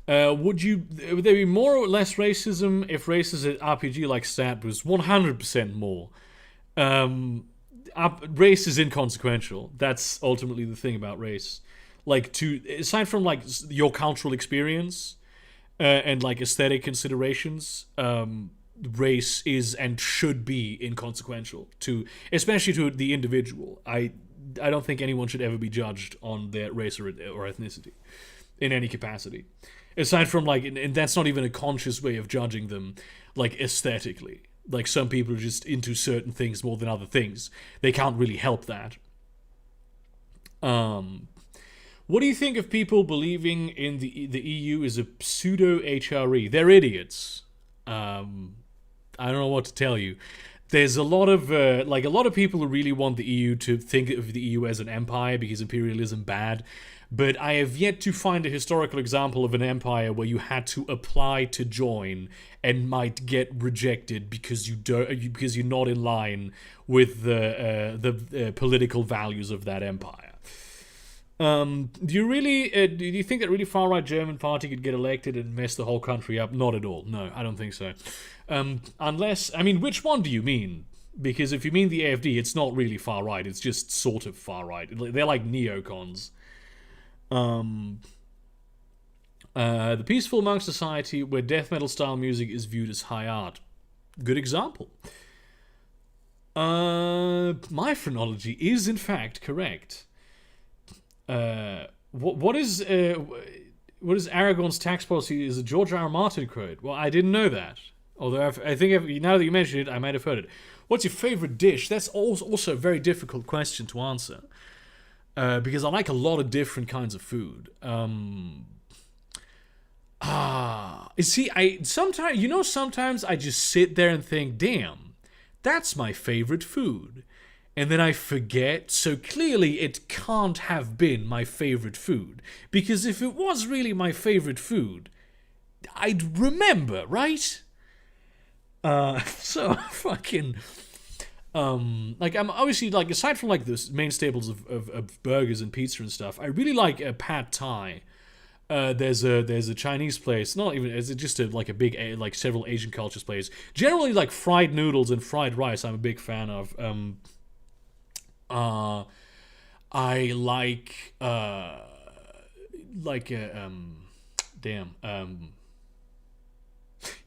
Would there be more or less racism if races at RPG like Stat was 100% more? Race is inconsequential. That's ultimately the thing about race. Like, aside from like your cultural experience and like aesthetic considerations, race is and should be inconsequential especially to the individual. I don't think anyone should ever be judged on their race or ethnicity in any capacity. Aside from like, and that's not even a conscious way of judging them, like aesthetically. Like some people are just into certain things more than other things. They can't really help that. What do you think of people believing in the EU is a pseudo HRE? They're idiots. I don't know what to tell you. There's a lot of people who really want the EU to think of the EU as an empire because imperialism bad. But I have yet to find a historical example of an empire where you had to apply to join and might get rejected because you're not in line with the political values of that empire. Do you think that really far-right German party could get elected and mess the whole country up? Not at all. No, I don't think so. Unless, I mean, which one do you mean? Because if you mean the AfD, it's not really far-right. It's just sort of far-right. They're like neocons. The peaceful monk society where death metal style music is viewed as high art. Good example. My phrenology is in fact correct. What is Aragon's tax policy? Is a George R. R. Martin quote? Well, I didn't know that. Although I think now that you mention it, I might have heard it. What's your favorite dish? That's also a very difficult question to answer. Because I like a lot of different kinds of food. Sometimes I just sit there and think, damn, that's my favorite food. And then I forget, so clearly it can't have been my favorite food. Because if it was really my favorite food, I'd remember, right? So fucking... like I'm obviously like aside from like the main staples of burgers and pizza and stuff, I really like pad thai. there's a Chinese place, not even, it's just like a big like several Asian cultures place. Generally like fried noodles and fried rice. I'm a big fan of. Uh, I like damn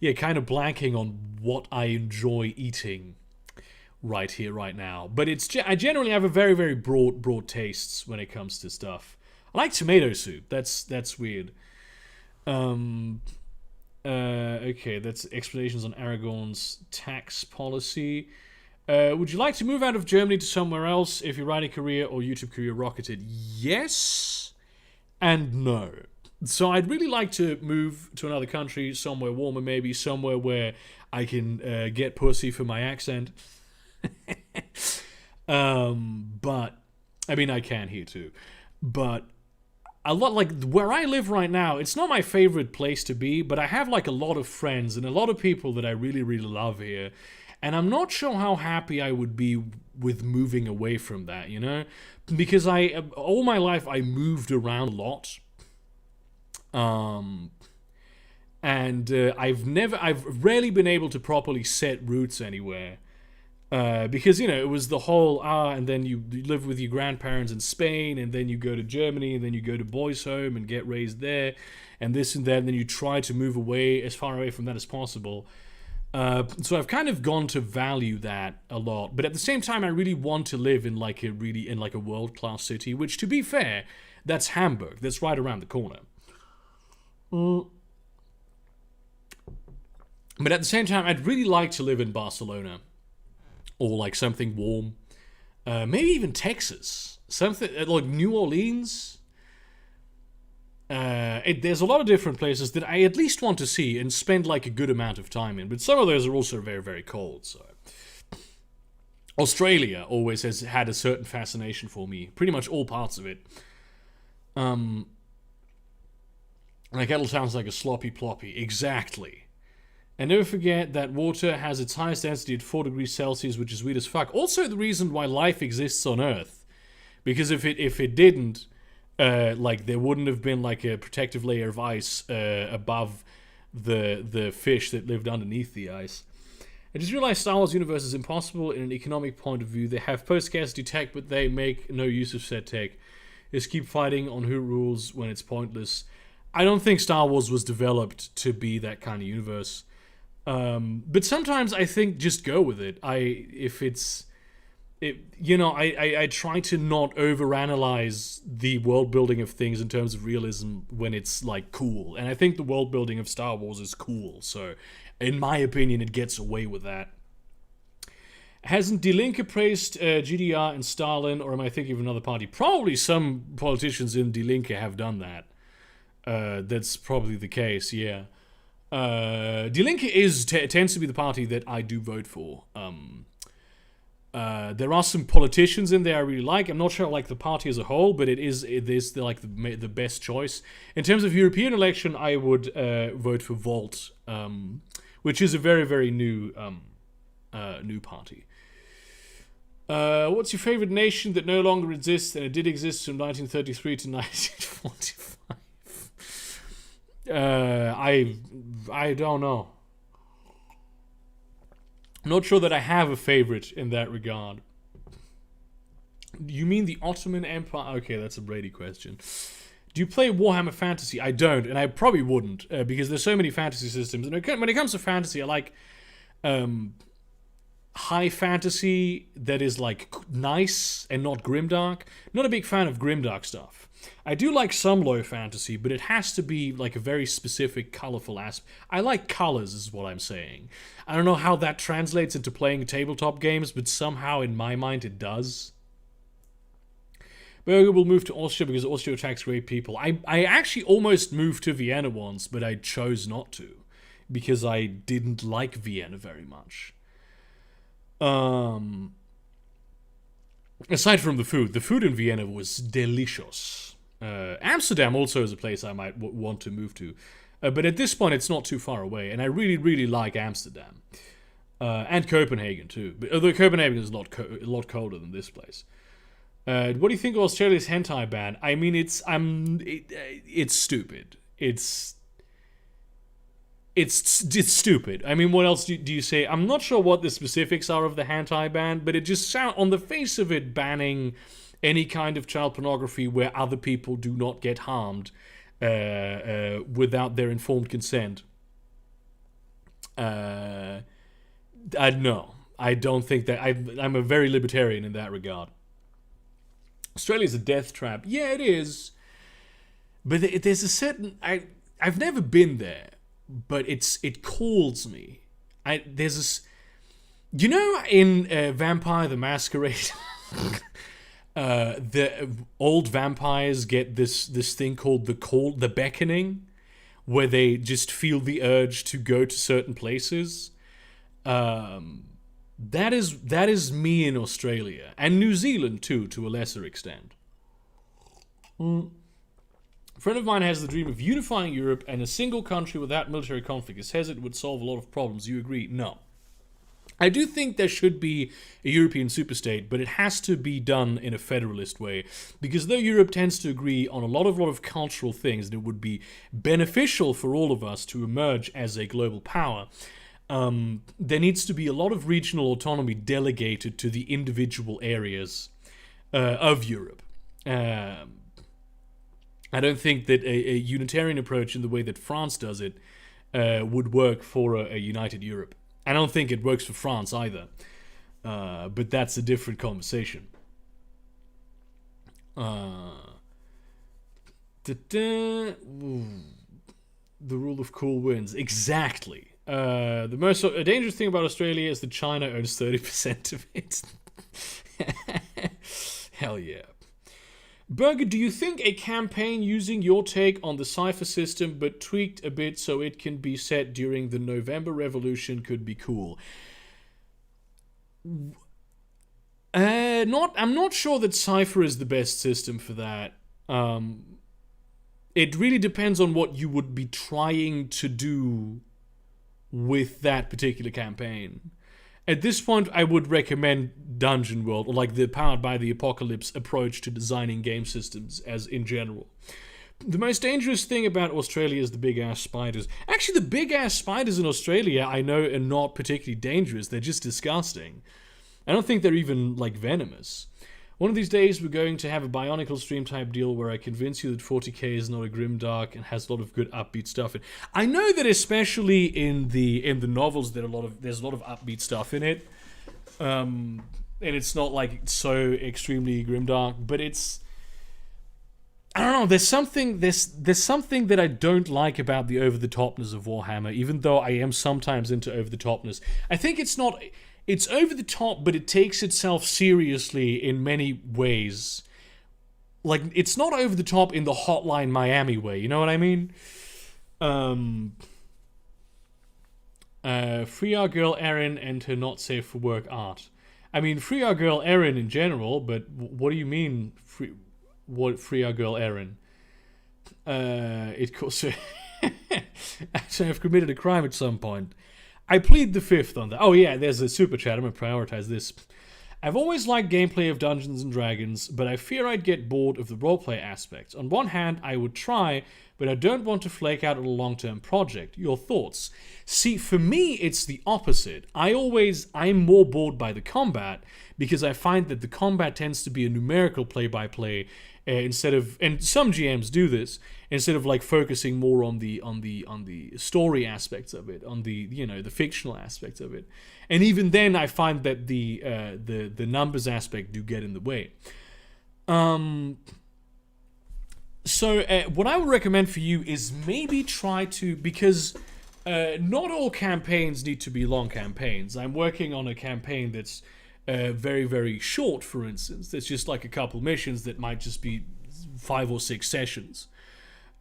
yeah, kind of blanking on what I enjoy eating right here, right now. But I generally have a very, very broad tastes when it comes to stuff. I like tomato soup. That's weird. Um. Okay, that's explanations on Aragon's tax policy. Would you like to move out of Germany to somewhere else if your writing career or YouTube career rocketed? Yes and no. So I'd really like to move to another country, somewhere warmer, maybe somewhere where I can get pussy for my accent. But I mean, I can here too. But a lot, like where I live right now, it's not my favorite place to be, but I have like a lot of friends and a lot of people that I really, really love here. And I'm not sure how happy I would be with moving away from that, you know? Because all my life I moved around a lot. And I've rarely been able to properly set roots anywhere. Because, you know, it was the whole, and then you live with your grandparents in Spain, and then you go to Germany, and then you go to boys' home and get raised there, and this and that, and then you try to move away, as far away from that as possible. So I've kind of gone to value that a lot, but at the same time, I really want to live in like a world-class city, which, to be fair, that's Hamburg. That's right around the corner. But at the same time, I'd really like to live in Barcelona. Or like something warm. Maybe even Texas. Something like New Orleans. There's a lot of different places that I at least want to see and spend like a good amount of time in. But some of those are also very, very cold. So Australia always has had a certain fascination for me. Pretty much all parts of it. Like kettle sounds like a sloppy ploppy. Exactly. And never forget that water has its highest density at 4 degrees Celsius, which is weird as fuck. Also the reason why life exists on Earth. Because if it didn't, like there wouldn't have been like a protective layer of ice above the fish that lived underneath the ice. I just realized Star Wars universe is impossible in an economic point of view. They have post-scarcity tech, but they make no use of said tech. Just keep fighting on who rules when it's pointless. I don't think Star Wars was developed to be that kind of universe. But sometimes I think just go with it. I try to not overanalyze the world building of things in terms of realism when it's like cool. And I think the world building of Star Wars is cool. So, in my opinion, it gets away with that. Hasn't Die Linke praised GDR and Stalin, or am I thinking of another party? Probably some politicians in Die Linke have done that. That's probably the case, yeah. Die Linke tends to be the party that I do vote for. There are some politicians in there I really like. I'm not sure I like the party as a whole, but it is like the best choice. In terms of European election, I would vote for Volt, which is a very, very new party. What's your favorite nation that no longer exists, and it did exist from 1933 to 1945? I don't know. I'm not sure that I have a favorite in that regard. You mean the Ottoman Empire? Okay, that's a Brady question. Do you play Warhammer Fantasy? I don't, and I probably wouldn't, because there's so many fantasy systems. And when it comes to fantasy, I like high fantasy that is like nice and not grimdark. Not a big fan of grimdark stuff. I do like some low fantasy, but it has to be like a very specific, colorful aspect. I like colors, is what I'm saying. I don't know how that translates into playing tabletop games, but somehow in my mind it does. Berger will move to Austria because Austria attracts great people. I actually almost moved to Vienna once, but I chose not to because I didn't like Vienna very much. Aside from the food in Vienna was delicious. Amsterdam also is a place I might want to move to. But at this point, it's not too far away. And I really, really like Amsterdam. And Copenhagen, too. But, although Copenhagen is a lot colder than this place. What do you think of Australia's hentai ban? I mean, it's stupid. it's stupid. I mean, what else do you say? I'm not sure what the specifics are of the hentai ban, but it just sounds, on the face of it, banning any kind of child pornography where other people do not get harmed without their informed consent. No, I don't think that. I'm a very libertarian in that regard. Australia's a death trap. Yeah, it is. But there's a certain... I've never been there, but it calls me. There's this... You know, in Vampire the Masquerade, the old vampires get this thing called the beckoning, where they just feel the urge to go to certain places. That is me in Australia and New Zealand too, to a lesser extent. A friend of mine has the dream of unifying Europe and a single country without military conflict. He says it would solve a lot of problems. You agree? No. I do think there should be a European superstate, but it has to be done in a federalist way. Because though Europe tends to agree on a lot of cultural things, and it would be beneficial for all of us to emerge as a global power, there needs to be a lot of regional autonomy delegated to the individual areas of Europe. I don't think that a unitarian approach in the way that France does it would work for a united Europe. I don't think it works for France either. But that's a different conversation. The rule of cool wins. Exactly. The most dangerous thing about Australia is that China owns 30% of it. Hell yeah. Burger, do you think a campaign using your take on the cipher system but tweaked a bit so it can be set during the November Revolution could be cool? I'm not sure that cipher is the best system for that. It really depends on what you would be trying to do with that particular campaign. At this point, I would recommend Dungeon World, or like the Powered by the Apocalypse approach to designing game systems as in general. The most dangerous thing about Australia is the big-ass spiders. Actually, the big-ass spiders in Australia, I know, are not particularly dangerous. They're just disgusting. I don't think they're even, like, venomous. One of these days, we're going to have a Bionicle stream type deal where I convince you that 40k is not a grimdark and has a lot of good upbeat stuff. I know that especially in the novels, there's a lot of upbeat stuff in it, and it's not like so extremely grimdark. But it's, I don't know. There's something that I don't like about the over the topness of Warhammer, even though I am sometimes into over the topness. I think it's not. It's over the top, but it takes itself seriously in many ways. Like, it's not over the top in the Hotline Miami way, you know what I mean? Free our girl Erin and her not safe for work art. I mean, free our girl Erin in general, but what do you mean, free our girl Erin? It calls her... Actually, I've committed a crime at some point. I plead the fifth on that. Oh yeah, there's a super chat. I'm going to prioritize this. I've always liked gameplay of Dungeons & Dragons, but I fear I'd get bored of the roleplay aspect. On one hand, I would try, but I don't want to flake out on a long-term project. Your thoughts? See, for me, it's the opposite. I'm more bored by the combat, because I find that the combat tends to be a numerical play-by-play, instead of, and some GMs do this, instead of like focusing more on the story aspects of it, on the the fictional aspects of it. And even then, I find that the numbers aspect do get in the way. So what I would recommend for you is maybe try to, because not all campaigns need to be long campaigns. I'm working on a campaign that's very, very short, for instance. There's just like a couple missions that might just be 5 or 6 sessions.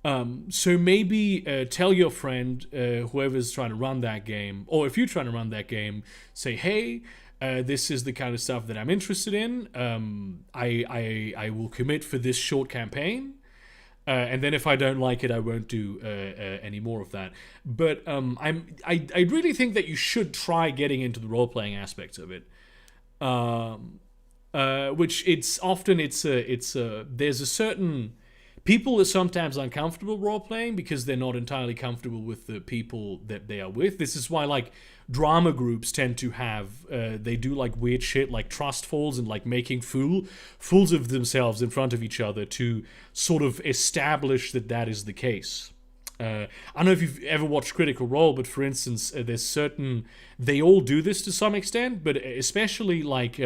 So maybe tell your friend, whoever's trying to run that game, or if you're trying to run that game, say, hey, this is the kind of stuff that I'm interested in. I will commit for this short campaign. And then if I don't like it, I won't do any more of that. But I really think that you should try getting into the role-playing aspects of it. Which there's a certain... People are sometimes uncomfortable role-playing because they're not entirely comfortable with the people that they are with. This is why, like, drama groups tend to have, they do, like, weird shit, like trust falls and, like, making fools of themselves in front of each other to sort of establish that that is the case. I don't know if you've ever watched Critical Role, but for instance, there's certain... They all do this to some extent, but especially, like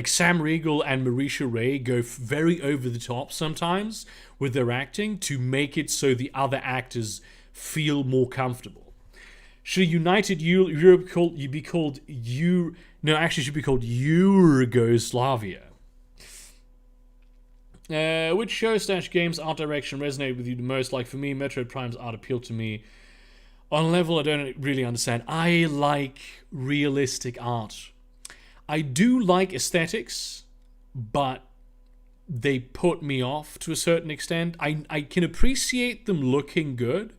Sam Riegel and Marisha Ray go very over the top sometimes with their acting to make it so the other actors feel more comfortable. Should United Europe be called should be called Yugoslavia. Which show/games art direction resonate with you the most? Like for me, Metroid Prime's art appealed to me on a level I don't really understand. I like realistic art. I do like aesthetics, but they put me off to a certain extent. I can appreciate them looking good,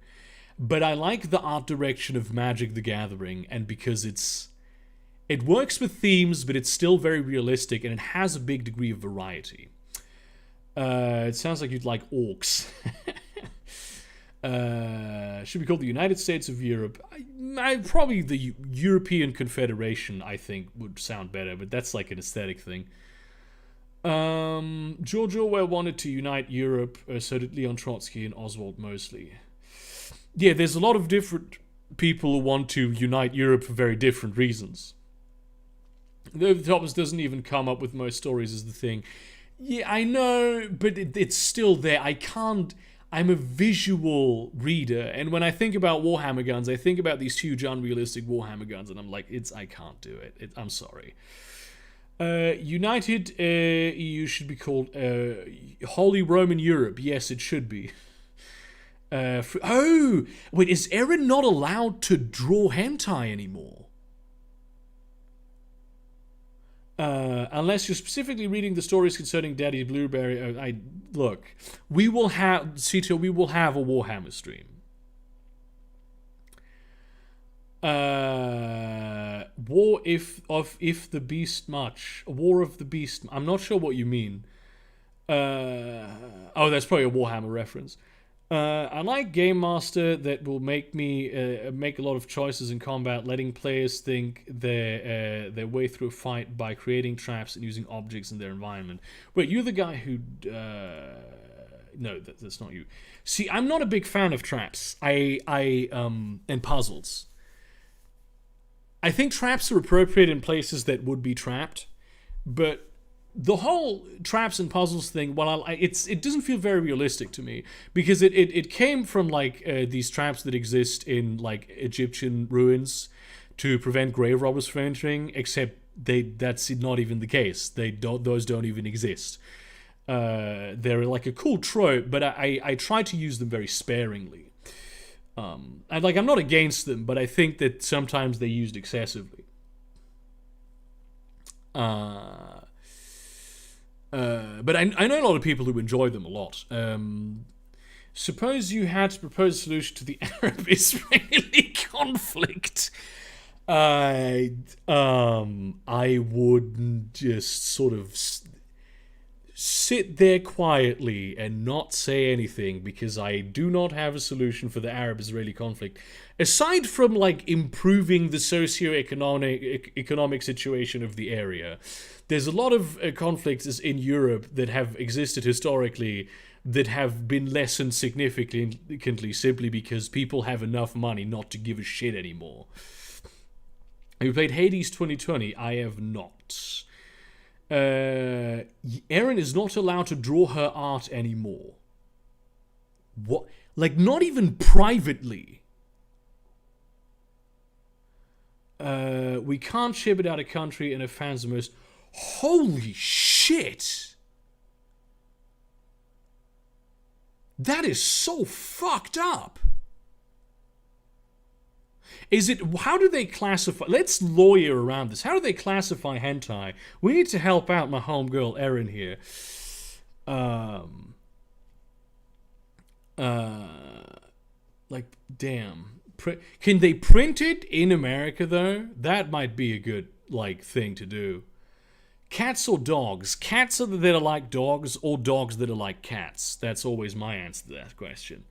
but I like the art direction of Magic the Gathering, and because it works with themes, but it's still very realistic, and it has a big degree of variety. It sounds like you'd like orcs. Should be called the United States of Europe. Probably the European Confederation, I think, would sound better, but that's like an aesthetic thing. George Orwell wanted to unite Europe, so did Leon Trotsky and Oswald Mosley. Yeah, there's a lot of different people who want to unite Europe for very different reasons. The Thomas doesn't even come up with most stories is the thing. Yeah, I know, but it's still there. I'm a visual reader, and when I think about Warhammer guns, I think about these huge unrealistic Warhammer guns, and I'm like, I can't do it. I'm sorry. United EU should be called Holy Roman Europe. Yes, it should be. Wait, is Aaron not allowed to draw hentai anymore? Unless you're specifically reading the stories concerning Daddy Blueberry. Look, we will have a Warhammer stream. War if the Beast much. War of the Beast. I'm not sure what you mean. That's probably a Warhammer reference. I like Game Master that will make me make a lot of choices in combat, letting players think their way through a fight by creating traps and using objects in their environment. Wait, you're the guy who... no, that's not you. See, I'm not a big fan of traps. And puzzles. I think traps are appropriate in places that would be trapped, but the whole traps and puzzles thing, it doesn't feel very realistic to me, because it came from like these traps that exist in like Egyptian ruins to prevent grave robbers from entering, except that's not even the case. Those don't even exist. They're like a cool trope, but I try to use them very sparingly. I'm not against them, but I think that sometimes they're used excessively. But I know a lot of people who enjoy them a lot. Suppose you had to propose a solution to the Arab-Israeli conflict. I would just sort of sit there quietly and not say anything, because I do not have a solution for the Arab-Israeli conflict. Aside from, like, improving the socio-economic situation of the area, there's a lot of conflicts in Europe that have existed historically that have been lessened significantly simply because people have enough money not to give a shit anymore. Have you played Hades 2020? I have not. Erin is not allowed to draw her art anymore. What? Like, not even privately. We can't ship it out of country, and her fans the most. Holy shit! That is so fucked up. How do they classify... Let's lawyer around this. How do they classify hentai? We need to help out my homegirl Erin here. Damn. Can they print it in America, though? That might be a good, thing to do. Cats or dogs? Cats that are like dogs, or dogs that are like cats? That's always my answer to that question.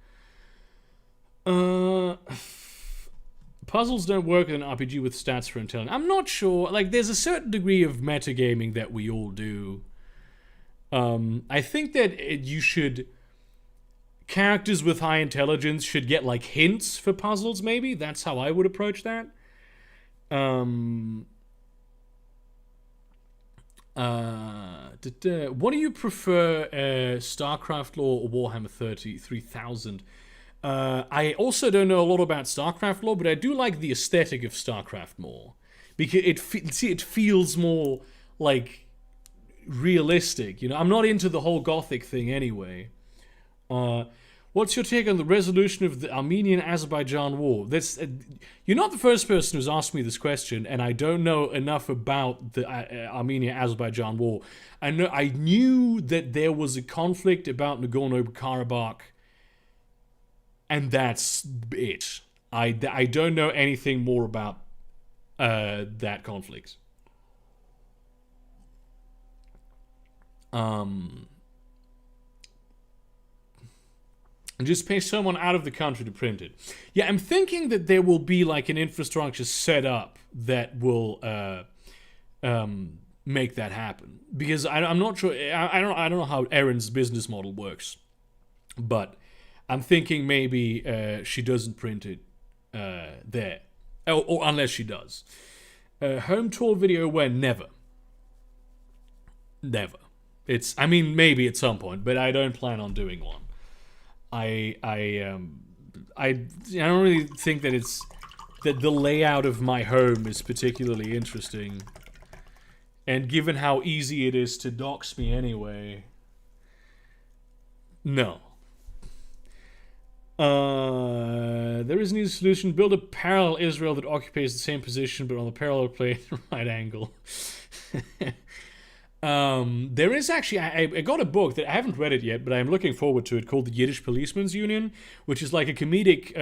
Puzzles don't work in an RPG with stats for intelligence. I'm not sure. Like, there's a certain degree of metagaming that we all do. I think that you should... Characters with high intelligence should get, like, hints for puzzles, maybe? That's how I would approach that. What do you prefer, StarCraft lore or Warhammer 30,000? I also don't know a lot about StarCraft lore, but I do like the aesthetic of StarCraft more. Because it feels more, like, realistic. You know, I'm not into the whole Gothic thing anyway. What's your take on the resolution of the Armenian-Azerbaijan war? You're not the first person who's asked me this question, and I don't know enough about the Armenia-Azerbaijan war. I knew that there was a conflict about Nagorno-Karabakh, and that's it. I don't know anything more about that conflict. And just pay someone out of the country to print it. Yeah, I'm thinking that there will be like an infrastructure set up that will make that happen. Because I'm not sure. I don't know how Erin's business model works, but I'm thinking maybe she doesn't print it there, or unless she does. Home tour video where never. I mean, maybe at some point, but I don't plan on doing one. I don't really think that that the layout of my home is particularly interesting. And given how easy it is to dox me anyway, no. There is a new solution. Build a parallel Israel that occupies the same position but on the parallel plane right angle. There is actually, I got a book that I haven't read it yet, but I'm looking forward to it, called The Yiddish Policeman's Union, which is like a comedic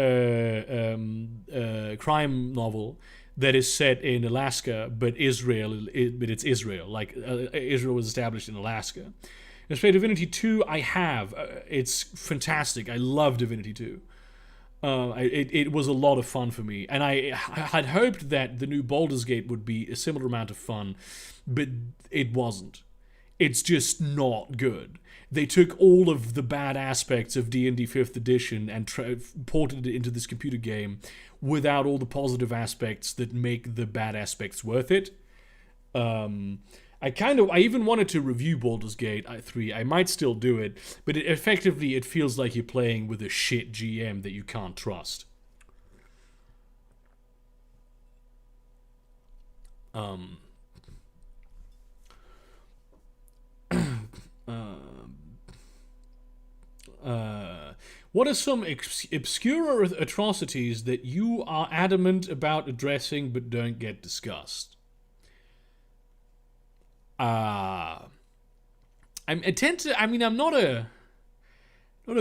crime novel that is set in Alaska, but it's Israel. Like, Israel was established in Alaska. Let's play Divinity 2. I have. It's fantastic. I love Divinity 2. It was a lot of fun for me, and I had hoped that the new Baldur's Gate would be a similar amount of fun, but it wasn't. It's just not good. They took all of the bad aspects of D&D 5th edition and ported it into this computer game without all the positive aspects that make the bad aspects worth it. I even wanted to review Baldur's Gate 3. I might still do it, but it feels like you're playing with a shit GM that you can't trust. What are some obscure atrocities that you are adamant about addressing but don't get discussed? I'm not a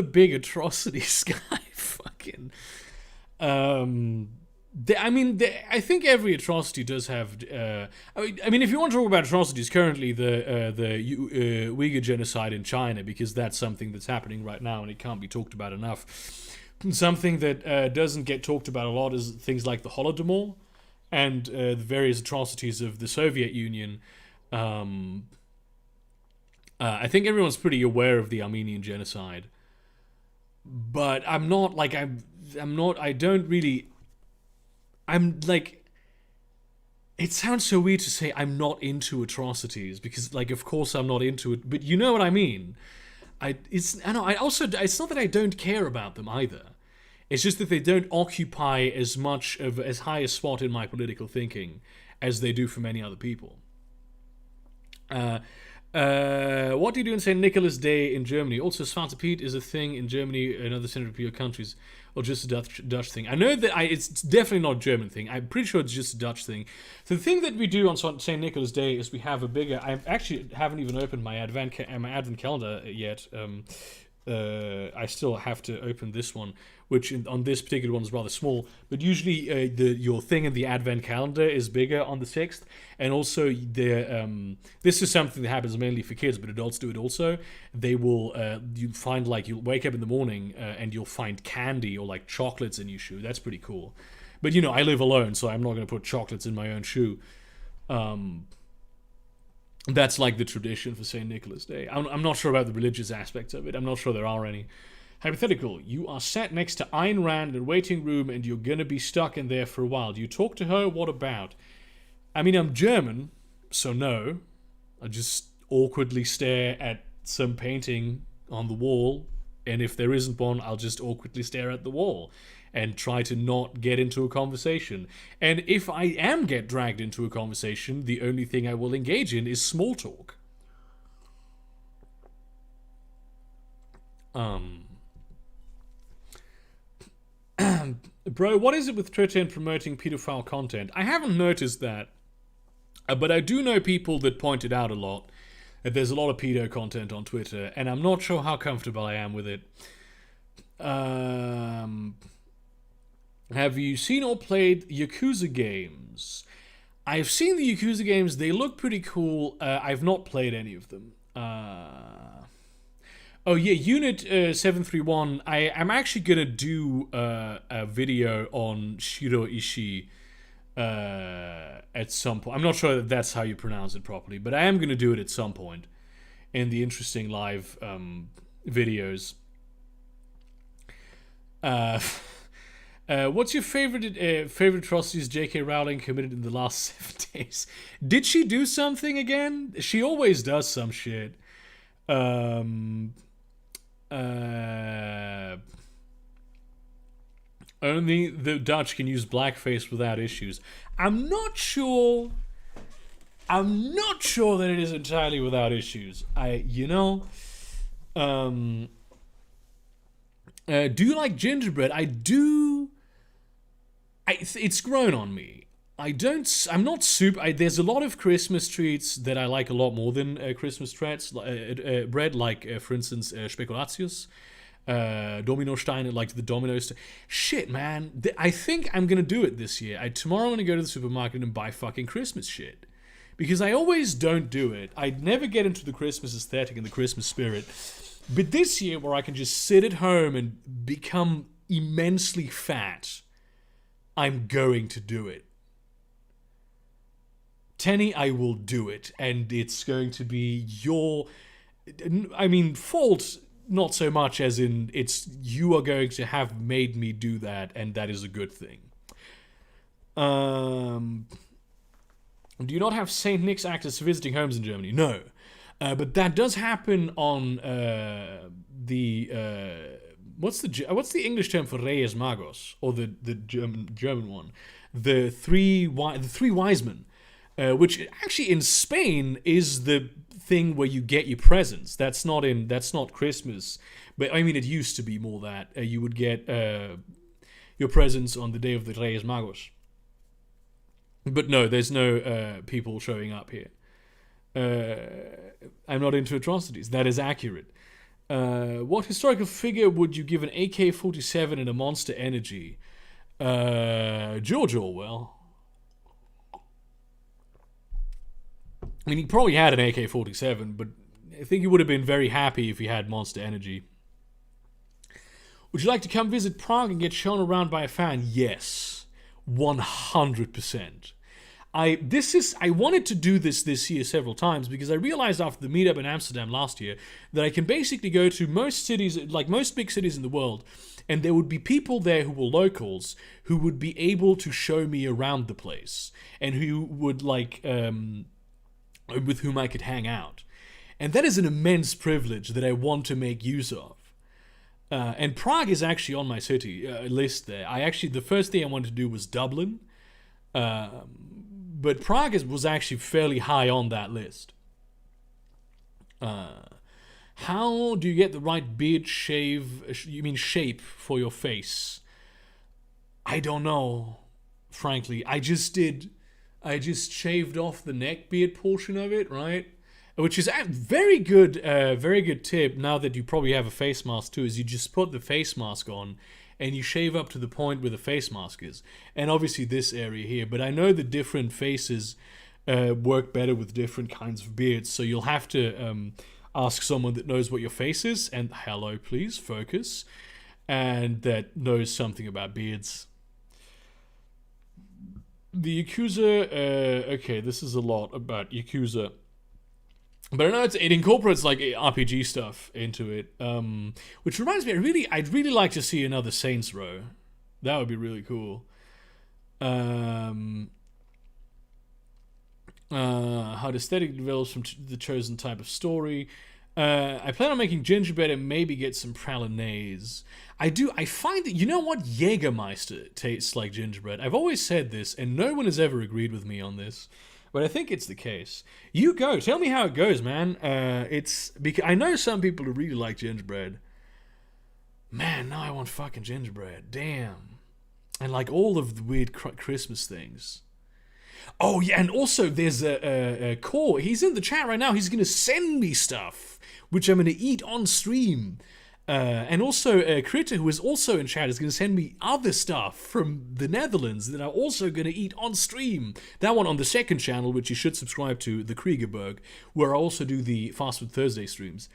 big atrocities guy. Fucking. I think every atrocity does have. If you want to talk about atrocities, currently the Uyghur genocide in China, because that's something that's happening right now and it can't be talked about enough. Something that doesn't get talked about a lot is things like the Holodomor and the various atrocities of the Soviet Union. I think everyone's pretty aware of the Armenian genocide, but I'm like, it sounds so weird to say I'm not into atrocities, because, like, of course I'm not into it, but you know what I mean. It's not that I don't care about them either. It's just that they don't occupy as high a spot in my political thinking as they do for many other people. What do you do on St. Nicholas Day in Germany? Also, Svarte Piet is a thing in Germany and other Central European countries, or just a Dutch thing. I know that it's definitely not a German thing. I'm pretty sure it's just a Dutch thing. So the thing that we do on St. Nicholas Day is I actually haven't even opened my advent calendar yet. I still have to open this one, which on this particular one is rather small. But usually, your thing in the Advent calendar is bigger on the 6th, and also this is something that happens mainly for kids, but adults do it also. They will you find like you'll wake up in the morning and you'll find candy or like chocolates in your shoe. That's pretty cool. But I live alone, so I'm not going to put chocolates in my own shoe. That's like the tradition for St. Nicholas Day. I'm not sure about the religious aspects of it. I'm not sure there are any. Hypothetical, you are sat next to Ayn Rand in a waiting room and you're going to be stuck in there for a while. Do you talk to her? What about? I mean, I'm German, so no. I just awkwardly stare at some painting on the wall, and if there isn't one, I'll just awkwardly stare at the wall and try to not get into a conversation. And if I am get dragged into a conversation, the only thing I will engage in is small talk. Bro, what is it with Twitter and promoting pedophile content? I haven't noticed that, but I do know people that point it out a lot, that there's a lot of pedo content on Twitter, and I'm not sure how comfortable I am with it. Have you seen or played Yakuza games? I've seen the Yakuza games. They look pretty cool. I've not played any of them. Oh yeah, Unit 731. I'm actually gonna do a video on Shiro Ishii at some point. I'm not sure that that's how you pronounce it properly, but I am gonna do it at some point in the interesting live videos. What's your favorite atrocities J.K. Rowling committed in the last 7 days? Did she do something again? She always does some shit. Only the Dutch can use blackface without issues. I'm not sure that it is entirely without issues. Do you like gingerbread? I do. It's grown on me. I'm not super. There's a lot of Christmas treats that I like a lot more than Christmas treats. Bread, like for instance, Spekulatius, Dominosteine, like the Domino's. Shit, man. I think I'm gonna do it this year. Tomorrow I'm gonna go to the supermarket and buy fucking Christmas shit. Because I always don't do it. I never get into the Christmas aesthetic and the Christmas spirit. But this year, where I can just sit at home and become immensely fat, I'm going to do it. Tenny, I will do it. And it's going to be fault, not so much as in you are going to have made me do that, and that is a good thing. Do you not have St. Nick's actors visiting homes in Germany? No. But that does happen on what's the English term for Reyes Magos, or the German one, the three wise men, which actually in Spain is the thing where you get your presents. That's not Christmas, but I mean it used to be more that you would get your presents on the day of the Reyes Magos. But no, there's no people showing up here. I'm not into atrocities. That is accurate. What historical figure would you give an AK-47 and a Monster Energy? George Orwell. I mean, he probably had an AK-47, but I think he would have been very happy if he had Monster Energy. Would you like to come visit Prague and get shown around by a fan? Yes. 100%. I wanted to do this year several times because I realized after the meetup in Amsterdam last year that I can basically go to most cities, like most big cities in the world, and there would be people there who were locals who would be able to show me around the place and who would with whom I could hang out. And that is an immense privilege that I want to make use of. And Prague is actually on my city list there. The first thing I wanted to do was Dublin. But Prague was actually fairly high on that list. How do you get the right beard shape for your face? I don't know, frankly. I just shaved off the neck beard portion of it, right? which is a very good tip. Now that you probably have a face mask too, is you just put the face mask on, and you shave up to the point where the face mask is, and obviously this area here. But I know that different faces work better with different kinds of beards, so you'll have to ask someone that knows what your face is, and hello, please focus, and that knows something about beards. The Yakuza, okay, this is a lot about Yakuza. But I know it incorporates like RPG stuff into it, which reminds me, I'd really like to see another Saints Row. That would be really cool. How the aesthetic develops from the chosen type of story. I plan on making gingerbread and maybe get some pralines. I find that, you know what? Jägermeister tastes like gingerbread. I've always said this, and no one has ever agreed with me on this. But I think it's the case. You go. Tell me how it goes, man. It's because I know some people who really like gingerbread. Man, now I want fucking gingerbread. Damn. And like all of the weird Christmas things. Oh yeah, and also there's a Core. He's in the chat right now. He's gonna send me stuff, which I'm gonna eat on stream. And also Critter, who is also in chat, is going to send me other stuff from the Netherlands that I'm also going to eat on stream. That one on the second channel, which you should subscribe to, the Kriegerberg, where I also do the Fast Food Thursday streams.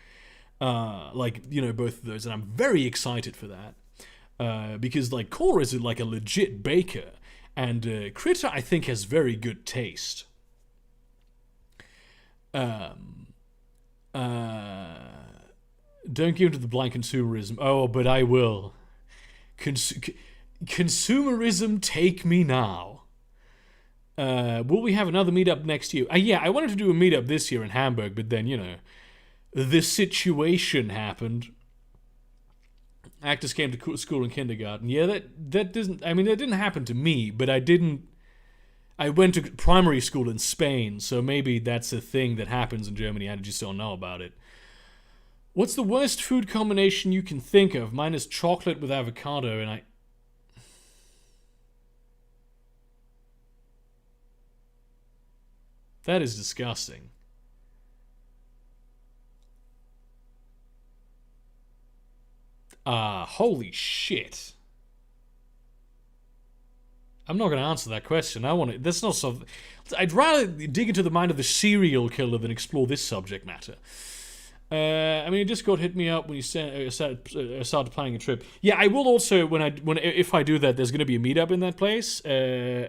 Like, you know, both of those. And I'm very excited for that. Because, like, Core is like a legit baker. And Critter, I think, has very good taste. Don't give into the blind consumerism. Oh, but I will. Consumerism, take me now. Will we have another meetup next year? Yeah, I wanted to do a meetup this year in Hamburg, but then, you know, the situation happened. Actors came to school and kindergarten. Yeah, that doesn't... I mean, that didn't happen to me, but I went to primary school in Spain, so maybe that's a thing that happens in Germany. I just don't know about it. What's the worst food combination you can think of? Mine is chocolate with avocado, and that is disgusting. Holy shit. I'm not going to answer that question. That's not something... I'd rather dig into the mind of the serial killer than explore this subject matter. I mean, Discord hit me up when you started planning a trip. Yeah, I will also, if I do that, there's going to be a meetup in that place.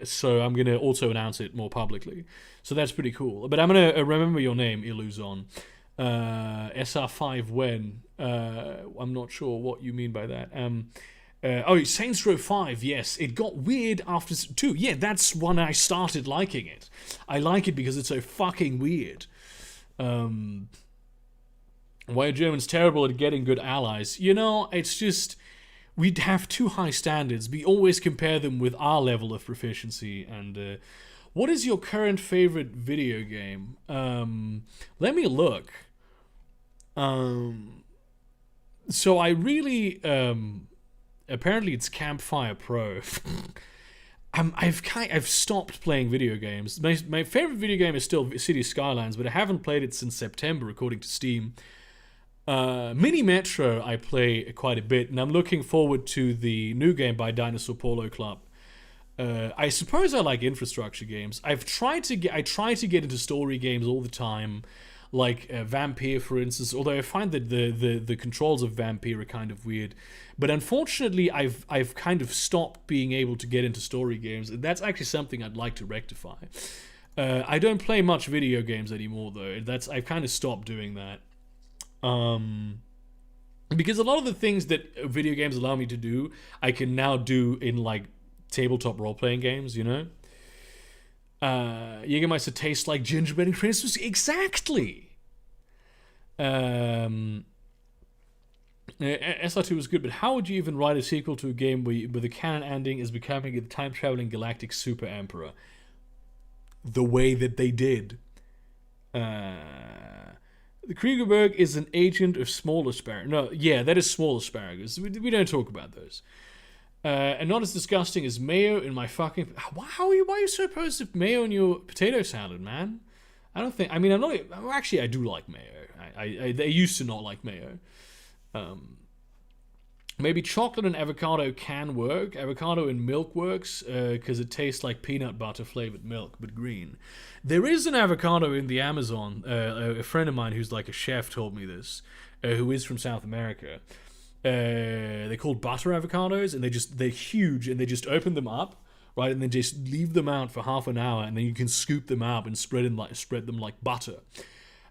So I'm going to also announce it more publicly. So that's pretty cool. But I'm going to remember your name, Illuzon. SR5 when? I'm not sure what you mean by that. Saints Row 5, yes. It got weird after 2. Yeah, that's when I started liking it. I like it because it's so fucking weird. Why are Germans terrible at getting good allies? You know, it's just... We'd have too high standards. We always compare them with our level of proficiency. And what is your current favorite video game? Let me look. So I really... apparently it's Campfire Pro. I've stopped playing video games. My favorite video game is still City Skylines, but I haven't played it since September, according to Steam. Mini Metro I play quite a bit, and I'm looking forward to the new game by Dinosaur Polo Club. I suppose I like infrastructure games. I try to get into story games all the time, like Vampire, for instance. Although I find that the controls of Vampire are kind of weird. But unfortunately, I've kind of stopped being able to get into story games, and that's actually something I'd like to rectify. I don't play much video games anymore, though. I've kind of stopped doing that. Because a lot of the things that video games allow me to do, I can now do in like tabletop role-playing games, you know? Jägermeister tastes like gingerbread and Christmas. Exactly! SR2 was good, but how would you even write a sequel to a game where the canon ending is becoming a time-traveling galactic super emperor? The way that they did. The Kriegerberg is an agent of small asparagus. No, yeah, that is small asparagus. We don't talk about those. And not as disgusting as mayo in my fucking... Why are you so opposed to mayo in your potato salad, man? I don't think. I mean, I'm not. Actually, I do like mayo. I used to not like mayo. Maybe chocolate and avocado can work. Avocado in milk works because it tastes like peanut butter flavored milk, but green. There is an avocado in the Amazon. A friend of mine who's like a chef told me this, who is from South America. They're called butter avocados, and they're huge, and they just open them up, right, and then just leave them out for half an hour, and then you can scoop them out and spread them like butter.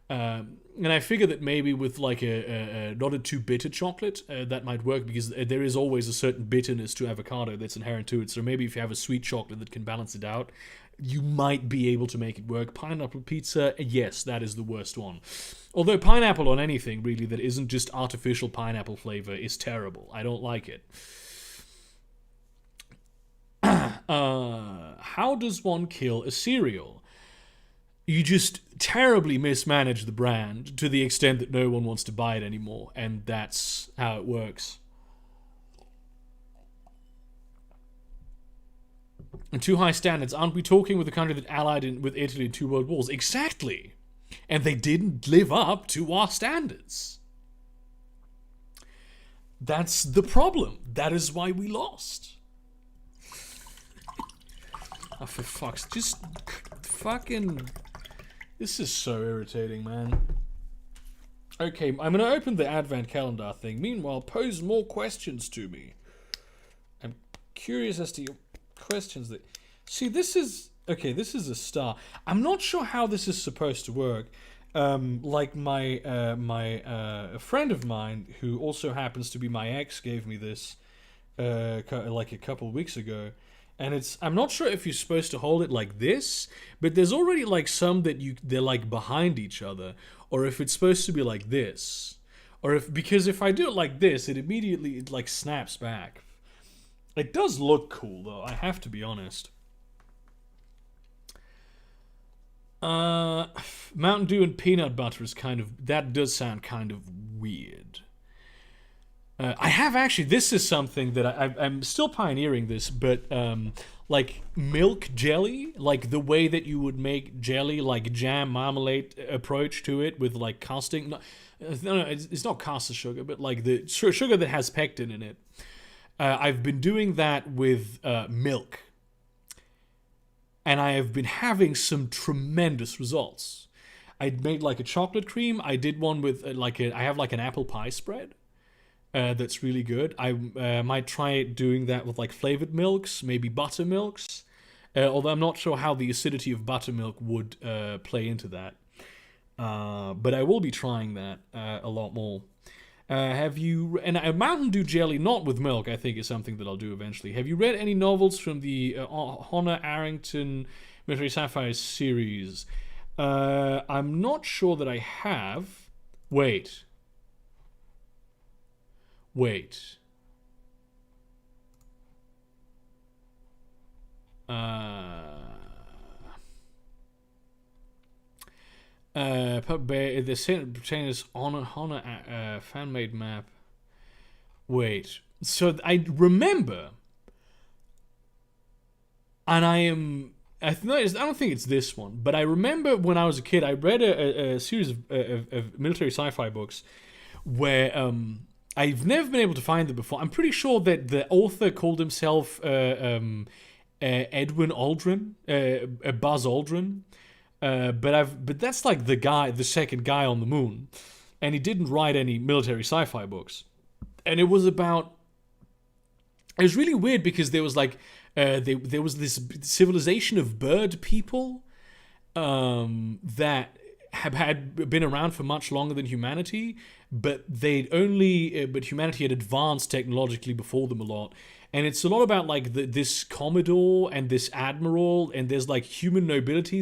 And I figure that maybe with like a not a too bitter chocolate, that might work, because there is always a certain bitterness to avocado that's inherent to it. So maybe if you have a sweet chocolate that can balance it out, you might be able to make it work. Pineapple pizza, yes, that is the worst one. Although pineapple on anything really that isn't just artificial pineapple flavor is terrible. I don't like it. How does one kill a cereal? You just terribly mismanage the brand to the extent that no one wants to buy it anymore, and that's how it works. And too high standards. Aren't we talking with a country that allied with Italy in 2 world wars? Exactly. And they didn't live up to our standards. That's the problem. That is why we lost. Oh, for fuck's... Just fucking... This is so irritating, man. Okay, I'm gonna open the advent calendar thing. Meanwhile, pose more questions to me. I'm curious as to your questions that... See, this is... Okay, this is a star. I'm not sure how this is supposed to work. Like a friend of mine, who also happens to be my ex, gave me this like a couple of weeks ago. And I'm not sure if you're supposed to hold it like this, but there's already like some that they're like behind each other, or if it's supposed to be like this, or because if I do it like this, it like snaps back. It does look cool though, I have to be honest. Mountain Dew and peanut butter is that does sound kind of weird. I have actually, this is something that I'm still pioneering this, but like milk jelly, like the way that you would make jelly, like jam marmalade approach to it with like casting. No, it's not caster sugar, but like the sugar that has pectin in it. I've been doing that with milk. And I have been having some tremendous results. I made like a chocolate cream. I did one with I have like an apple pie spread. That's really good. I might try doing that with like flavored milks, maybe buttermilks. Although I'm not sure how the acidity of buttermilk would play into that. But I will be trying that a lot more. Have you... And a Mountain Dew jelly, not with milk, I think is something that I'll do eventually. Have you read any novels from the Hannah Arendt Military Sci-Fi series? I'm not sure that I have. Wait. The Saint Britannia's Honor fan-made map. Wait. So I remember, and I don't think it's this one, but I remember when I was a kid, I read a series of military sci-fi books where I've never been able to find them before. I'm pretty sure that the author called himself Edwin Aldrin, Buzz Aldrin. But that's like the second guy on the moon, and he didn't write any military sci-fi books. And it was really weird because there was like there was this civilization of bird people that had been around for much longer than humanity, but humanity had advanced technologically before them a lot. And it's a lot about like this Commodore and this Admiral, and there's like human nobility.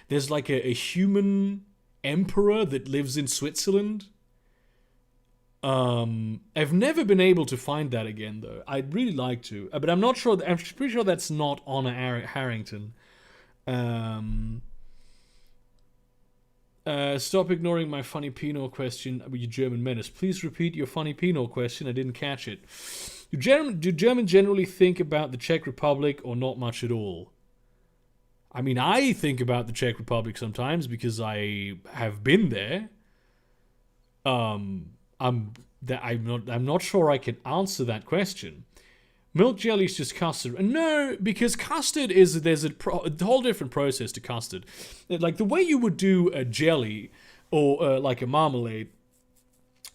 There's like a human emperor that lives in Switzerland. I've never been able to find that again though. I'd really like to, but I'm not sure. I'm pretty sure that's not Honor Harrington. Stop ignoring my funny penal question, you German menace. Please repeat your funny penal question. I didn't catch it. Do Germans generally think about the Czech Republic or not much at all? I mean, I think about the Czech Republic sometimes because I have been there. I'm not sure I can answer that question. Milk jelly is just custard. No, because custard there's a whole different process to custard. Like the way you would do a jelly or like a marmalade,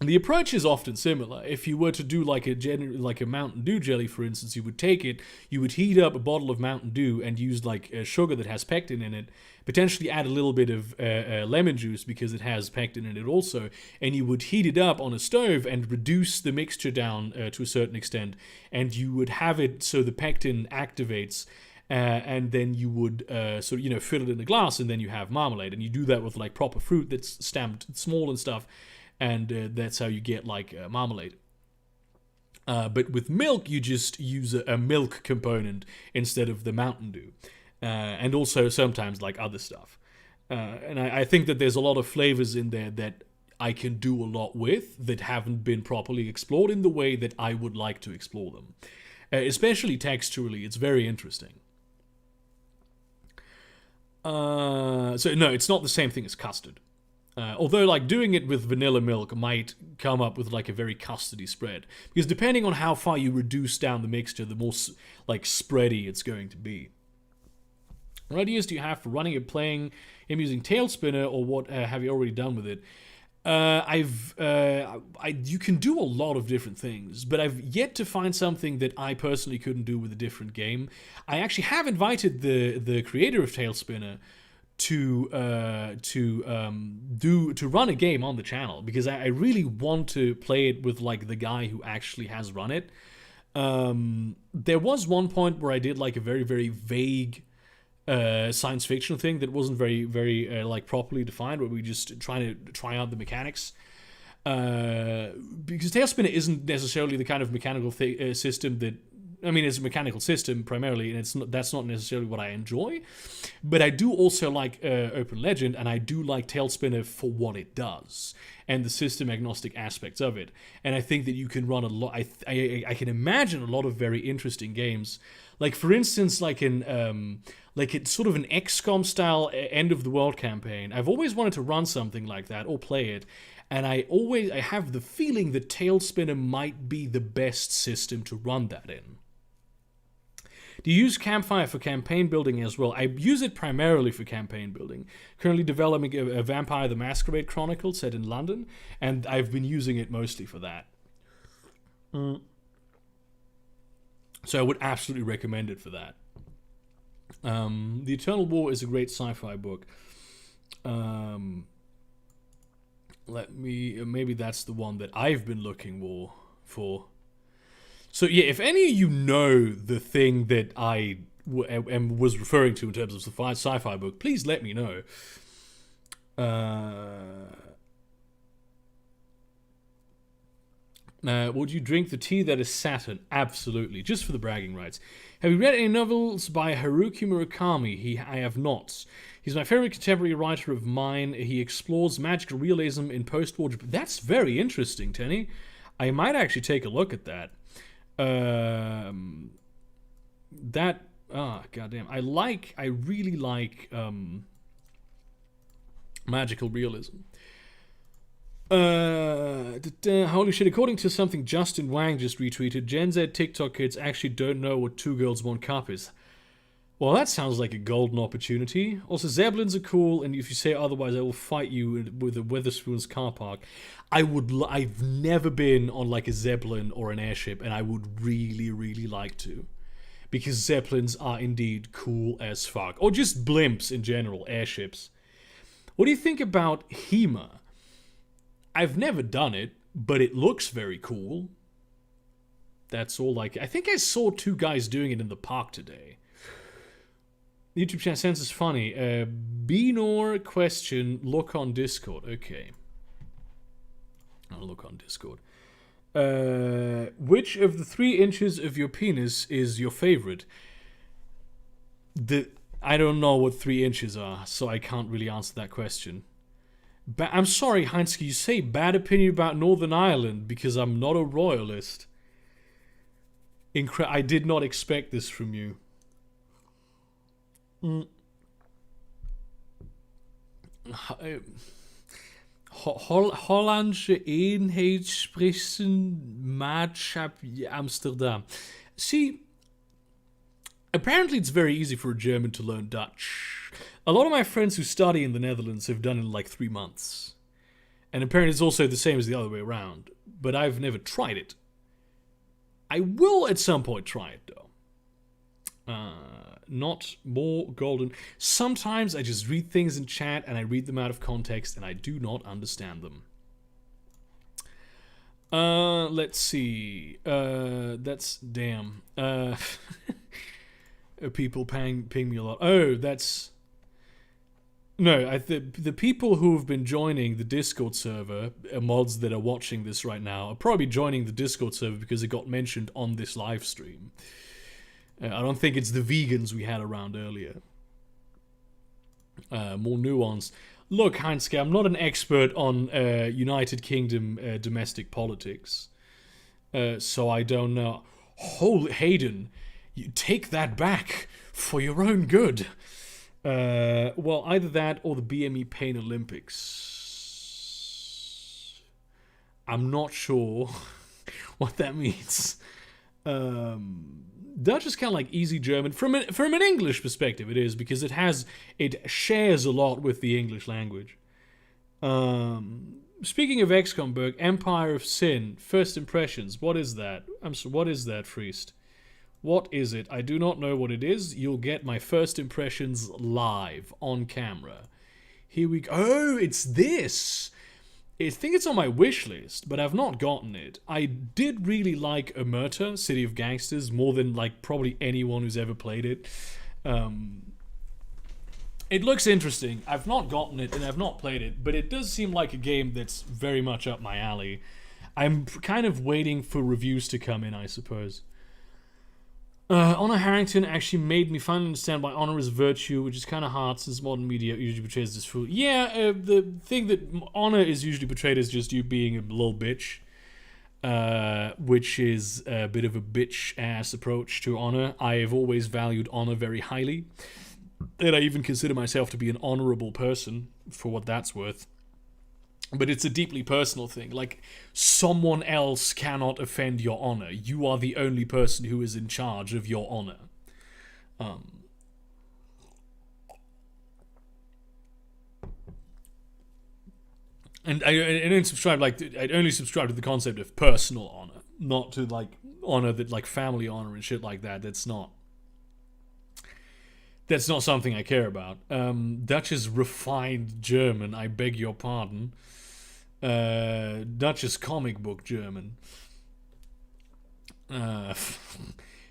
the approach is often similar. If you were to do like a Mountain Dew jelly, for instance, you would take it, you would heat up a bottle of Mountain Dew and use like sugar that has pectin in it, potentially add a little bit of lemon juice because it has pectin in it also, and you would heat it up on a stove and reduce the mixture down to a certain extent, and you would have it so the pectin activates. And then you would fill it in a glass, and then you have marmalade, and you do that with like proper fruit that's stamped small and stuff. And that's how you get like marmalade. But with milk, you just use a milk component instead of the Mountain Dew. And also sometimes like other stuff. And I think that there's a lot of flavors in there that I can do a lot with that haven't been properly explored in the way that I would like to explore them. Especially texturally, it's very interesting. So no, it's not the same thing as custard. Although, like, doing it with vanilla milk might come up with, like, a very custardy spread. Because depending on how far you reduce down the mixture, the more, like, spready it's going to be. What ideas do you have for running and playing him using Tailspinner, or what have you already done with it? You can do a lot of different things, but I've yet to find something that I personally couldn't do with a different game. I actually have invited the creator of Tailspinner to run a game on the channel, because I really want to play it with like the guy who actually has run it. There was one point where I did like a very, very vague science fiction thing that wasn't very, very like properly defined, where we just try out the mechanics. Because Tailspinner isn't necessarily the kind of mechanical system that, I mean, it's a mechanical system primarily, and that's not necessarily what I enjoy. But I do also like Open Legend, and I do like Tailspinner for what it does and the system agnostic aspects of it. And I think that you can run a lot. I can imagine a lot of very interesting games, like for instance, like it's sort of an XCOM style end of the world campaign. I've always wanted to run something like that or play it. And I have the feeling that Tailspinner might be the best system to run that in. Do you use Campfire for campaign building as well? I use it primarily for campaign building. Currently developing a Vampire the Masquerade Chronicle set in London, and I've been using it mostly for that. So I would absolutely recommend it for that. The Eternal War is a great sci-fi book. Maybe that's the one that I've been looking for. So yeah, if any of you know the thing that I was referring to in terms of the sci-fi book, please let me know. Would you drink the tea that is Saturn? Absolutely, just for the bragging rights. Have you read any novels by Haruki Murakami? I have not. He's my favorite contemporary writer of mine. He explores magical realism in post-war Japan. That's very interesting, Tenny. I might actually take a look at that. Goddamn. I really like magical realism. Holy shit, according to something Justin Wang just retweeted, Gen Z TikTok kids actually don't know what Two Girls One Cup is. Well, that sounds like a golden opportunity. Also, Zeppelins are cool, and if you say otherwise, I will fight you with a Wetherspoons car park. I've never been on like a Zeppelin or an airship, and I would really, really like to. Because Zeppelins are indeed cool as fuck. Or just blimps in general, airships. What do you think about HEMA? I've never done it, but it looks very cool. That's all I think I saw two guys doing it in the park today. YouTube channel sense is funny. Benor question, look on Discord. Okay. I'll look on Discord. Which of the 3 inches of your penis is your favorite? I don't know what 3 inches are, so I can't really answer that question. I'm sorry, Heinz, you say bad opinion about Northern Ireland because I'm not a royalist. I did not expect this from you. Hollandse Eenheidsspitsenmaatschap Amsterdam. See, apparently it's very easy for a German to learn Dutch. A lot of my friends who study in the Netherlands have done it in like 3 months. And apparently it's also the same as the other way around. But I've never tried it. I will at some point try it, though. Not more golden. Sometimes I just read things in chat and I read them out of context and I do not understand them. Let's see. That's damn. People ping me a lot. Oh, that's... No, the people who've been joining the Discord server, mods that are watching this right now, are probably joining the Discord server because it got mentioned on this live stream. I don't think it's the vegans we had around earlier. More nuance. Look, Heinzke, I'm not an expert on United Kingdom domestic politics. So I don't know. Holy Hayden, you take that back for your own good. Well, either that or the BME Pain Olympics. I'm not sure what that means. Dutch is kind of like easy German. From an English perspective, it is, because it shares a lot with the English language. Speaking of XCOM, Berg, Empire of Sin, first impressions. What is that? What is that, Friest? What is it? I do not know what it is. You'll get my first impressions live on camera. Here we go. Oh, it's this. I think it's on my wish list, but I've not gotten it. I did really like Omerta, City of Gangsters, more than like probably anyone who's ever played it. It looks interesting. I've not gotten it and I've not played it, but it does seem like a game that's very much up my alley. I'm kind of waiting for reviews to come in, I suppose. Honor Harrington actually made me finally understand why honor is virtue, which is kind of hard since modern media usually portrays this fool. Yeah, the thing that honor is usually portrayed as just you being a little bitch, which is a bit of a bitch-ass approach to honor. I have always valued honor very highly, and I even consider myself to be an honorable person, for what that's worth. But it's a deeply personal thing. Like, someone else cannot offend your honor. You are the only person who is in charge of your honor. And I don't subscribe, like, I only subscribe to the concept of personal honor, not to, like, honor that, like, family honor and shit like that. That's not something I care about. Dutch is refined German, I beg your pardon. Dutch is comic book German.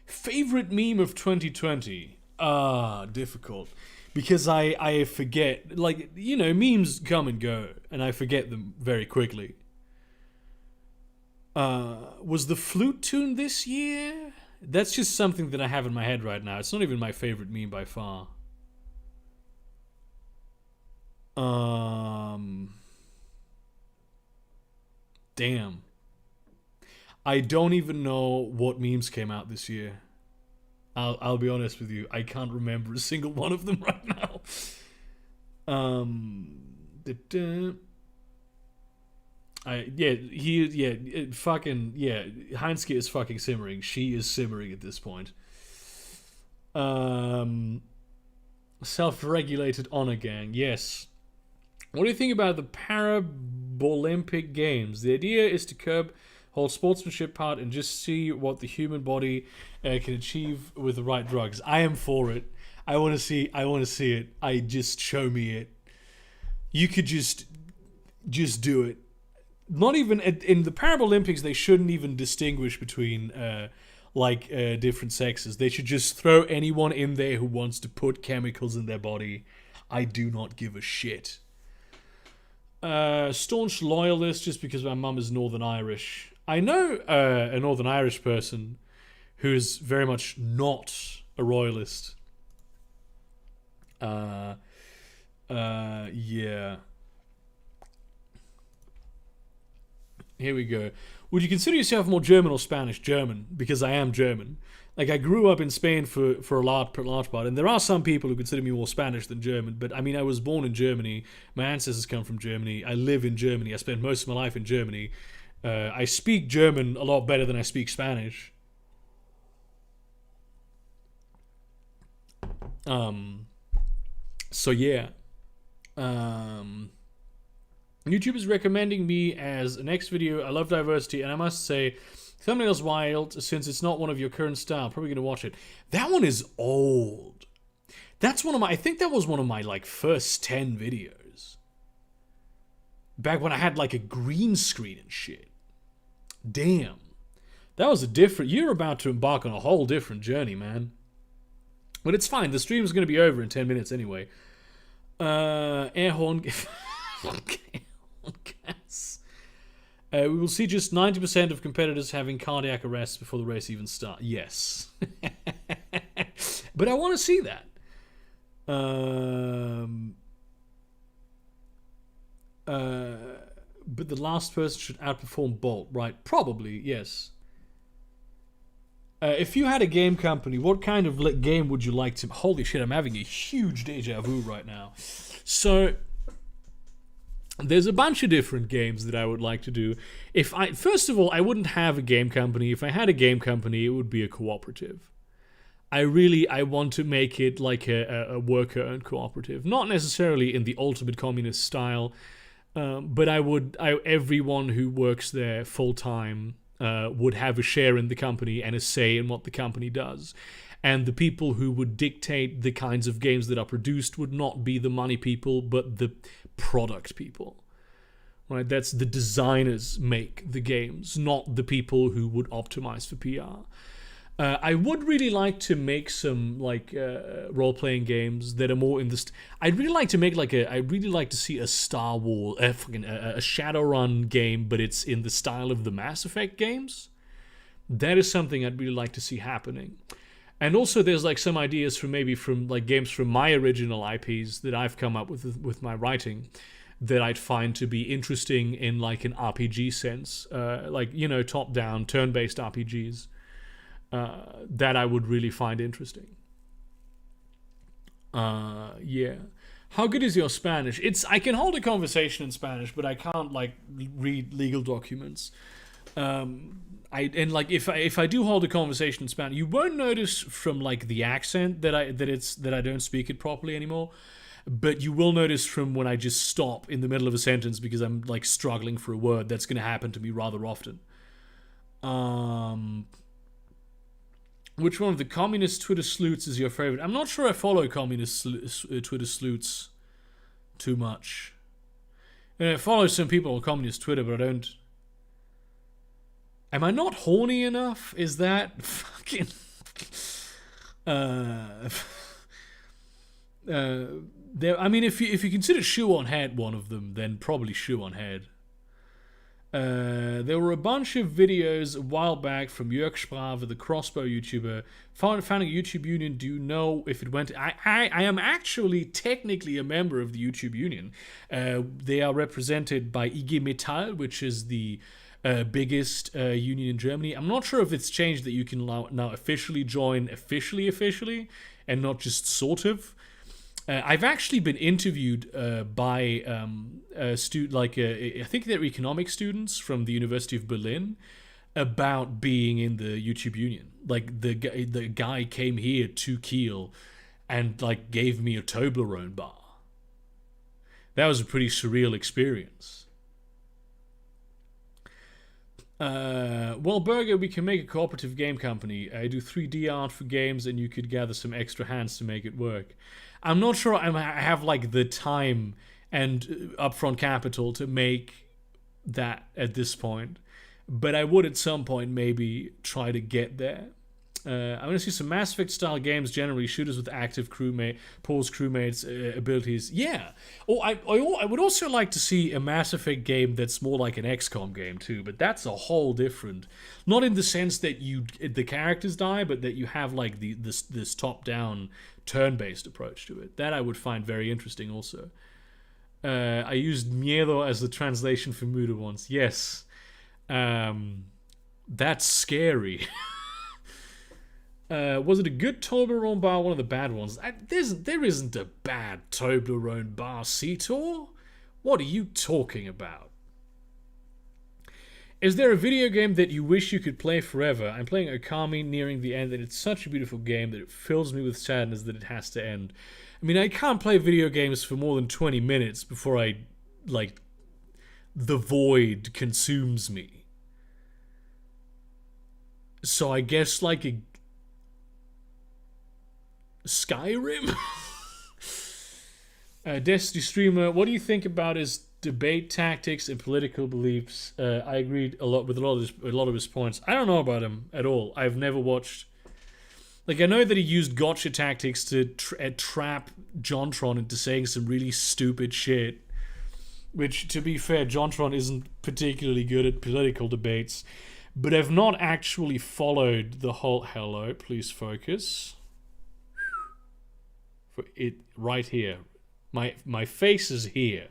Favorite meme of 2020? Difficult. Because I forget, like, you know, memes come and go, and I forget them very quickly. Was the flute tune this year? That's just something that I have in my head right now. It's not even my favorite meme by far. Damn. I don't even know what memes came out this year. I'll be honest with you. I can't remember a single one of them right now. Heinzke is fucking simmering. She is simmering at this point. Self-regulated honor gang, yes. What do you think about the Paralympic Games? The idea is to curb whole sportsmanship part and just see what the human body can achieve with the right drugs. I am for it. I want to see it. Just show me it. You could just do it. Not even in the Paralympics, they shouldn't even distinguish between different sexes. They should just throw anyone in there who wants to put chemicals in their body. I do not give a shit. Staunch loyalist just because my mum is Northern Irish. I know a Northern Irish person who's very much not a royalist. Yeah. Here we go. Would you consider yourself more German or Spanish? German, because I am German. Like, I grew up in Spain for a large part, and there are some people who consider me more Spanish than German, but I mean, I was born in Germany. My ancestors come from Germany. I live in Germany. I spent most of my life in Germany. I speak German a lot better than I speak Spanish. So yeah. YouTube is recommending me as a next video. I love diversity, and I must say, thumbnail's wild. Since it's not one of your current style, probably gonna watch it. That one is old. That's one of my. I think that was one of my like first 10 videos. Back when I had like a green screen and shit. Damn, that was a different. You're about to embark on a whole different journey, man. But it's fine. The stream's gonna be over in 10 minutes anyway. Air horn. Okay. Gas. We will see just 90% of competitors having cardiac arrests before the race even starts. Yes. But I want to see that. But the last person should outperform Bolt, right? Probably, yes. If you had a game company, what kind of game would you like to... Holy shit, I'm having a huge deja vu right now. So... there's a bunch of different games that I would like to do. First of all, I wouldn't have a game company. If I had a game company, it would be a cooperative. I want to make it like a worker-owned cooperative. Not necessarily in the ultimate communist style, but everyone who works there full-time would have a share in the company and a say in what the company does. And the people who would dictate the kinds of games that are produced would not be the money people, but the product people. Right? That's the designers make the games, not the people who would optimize for PR. I would really like to make some like role-playing games that are more in the. I'd really like to make I'd really like to see a Star Wars, a Shadowrun game, but it's in the style of the Mass Effect games. That is something I'd really like to see happening. And also, there's like some ideas from like games from my original IPs that I've come up with my writing that I'd find to be interesting in like an RPG sense, like top-down, turn-based RPGs that I would really find interesting. Yeah. How good is your Spanish? I can hold a conversation in Spanish, but I can't like read legal documents. If I do hold a conversation in Spanish, you won't notice from like the accent that I don't speak it properly anymore, but you will notice from when I just stop in the middle of a sentence because I'm like struggling for a word. That's going to happen to me rather often. Which one of the communist Twitter sleuths is your favorite? I'm not sure I follow communist Twitter sleuths too much. I follow some people on communist Twitter, but I don't. Am I not horny enough? Is that fucking... I mean, if you consider Shoe on Head one of them, then probably Shoe on Head. There were a bunch of videos a while back from Jörg Sprave, the crossbow YouTuber, founding a YouTube union. Do you know if it went... I am actually technically a member of the YouTube union. They are represented by IG Metall, which is the... biggest union in Germany. I'm not sure if it's changed that you can now officially join officially and not just sort of. I've actually been interviewed by I think they're economic students from the University of Berlin about being in the YouTube union. Like the guy came here to Kiel and like gave me a Toblerone bar. That was a pretty surreal experience. Well, Burger, we can make a cooperative game company. I do 3D art for games, and you could gather some extra hands to make it work. I'm not sure I have like the time and upfront capital to make that at this point, but I would at some point maybe try to get there. I want to see some Mass Effect style games generally, shooters with active pause crewmates abilities. Yeah. I would also like to see a Mass Effect game that's more like an XCOM game too, but that's a whole different. Not in the sense that the characters die, but that you have like this top-down turn-based approach to it. That I would find very interesting also. I used miedo as the translation for Muda once. Yes. That's scary. Was it a good Toblerone bar or one of the bad ones? There isn't a bad Toblerone bar, Seator. What are you talking about? Is there a video game that you wish you could play forever? I'm playing Okami nearing the end, and it's such a beautiful game that it fills me with sadness that it has to end. I mean, I can't play video games for more than 20 minutes before the void consumes me. So I guess like a Skyrim? Destiny streamer, what do you think about his debate tactics and political beliefs? I agreed a lot with a lot of his points. I don't know about him at all. I've never watched. Like, I know that he used gotcha tactics to trap JonTron into saying some really stupid shit. Which, to be fair, JonTron isn't particularly good at political debates. But I've not actually followed the whole... Hello, please focus. For it right here. My face is here.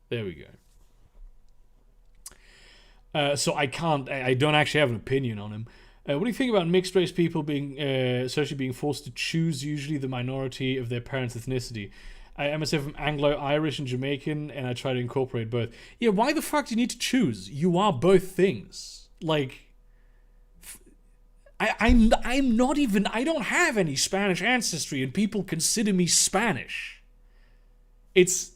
There we go. So I don't actually have an opinion on him. What do you think about mixed race people being essentially being forced to choose usually the minority of their parents' ethnicity? I myself am Anglo-Irish and Jamaican, and I try to incorporate both. Yeah, why the fuck do you need to choose? You are both things. Like, I'm not even... I don't have any Spanish ancestry, and people consider me Spanish. It's...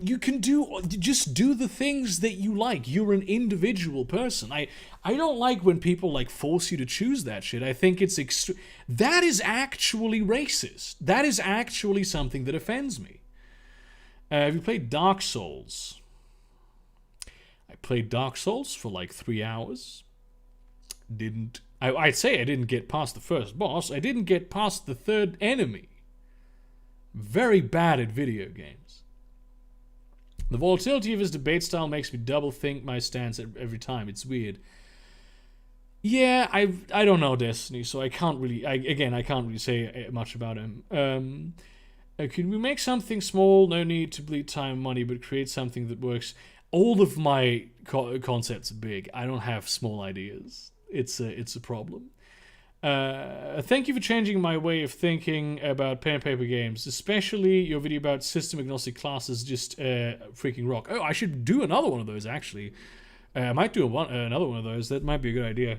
You can just do the things that you like. You're an individual person. I don't like when people like force you to choose that shit. I think it's that is actually racist. That is actually something that offends me. Have you played Dark Souls? I played Dark Souls for like 3 hours. I'd say I didn't get past the first boss. I didn't get past the third enemy. Very bad at video games. The volatility of his debate style makes me double think my stance every time. It's weird. Yeah, I don't know Destiny, so I can't really say much about him. Can we make something small? No need to bleed time and money, but create something that works. All of my concepts are big. I don't have small ideas. It's a problem. Thank you for changing my way of thinking about pen and paper games, especially your video about system agnostic classes. Just freaking rock. Oh, I should do another one of those actually. I might do another one of those. That might be a good idea.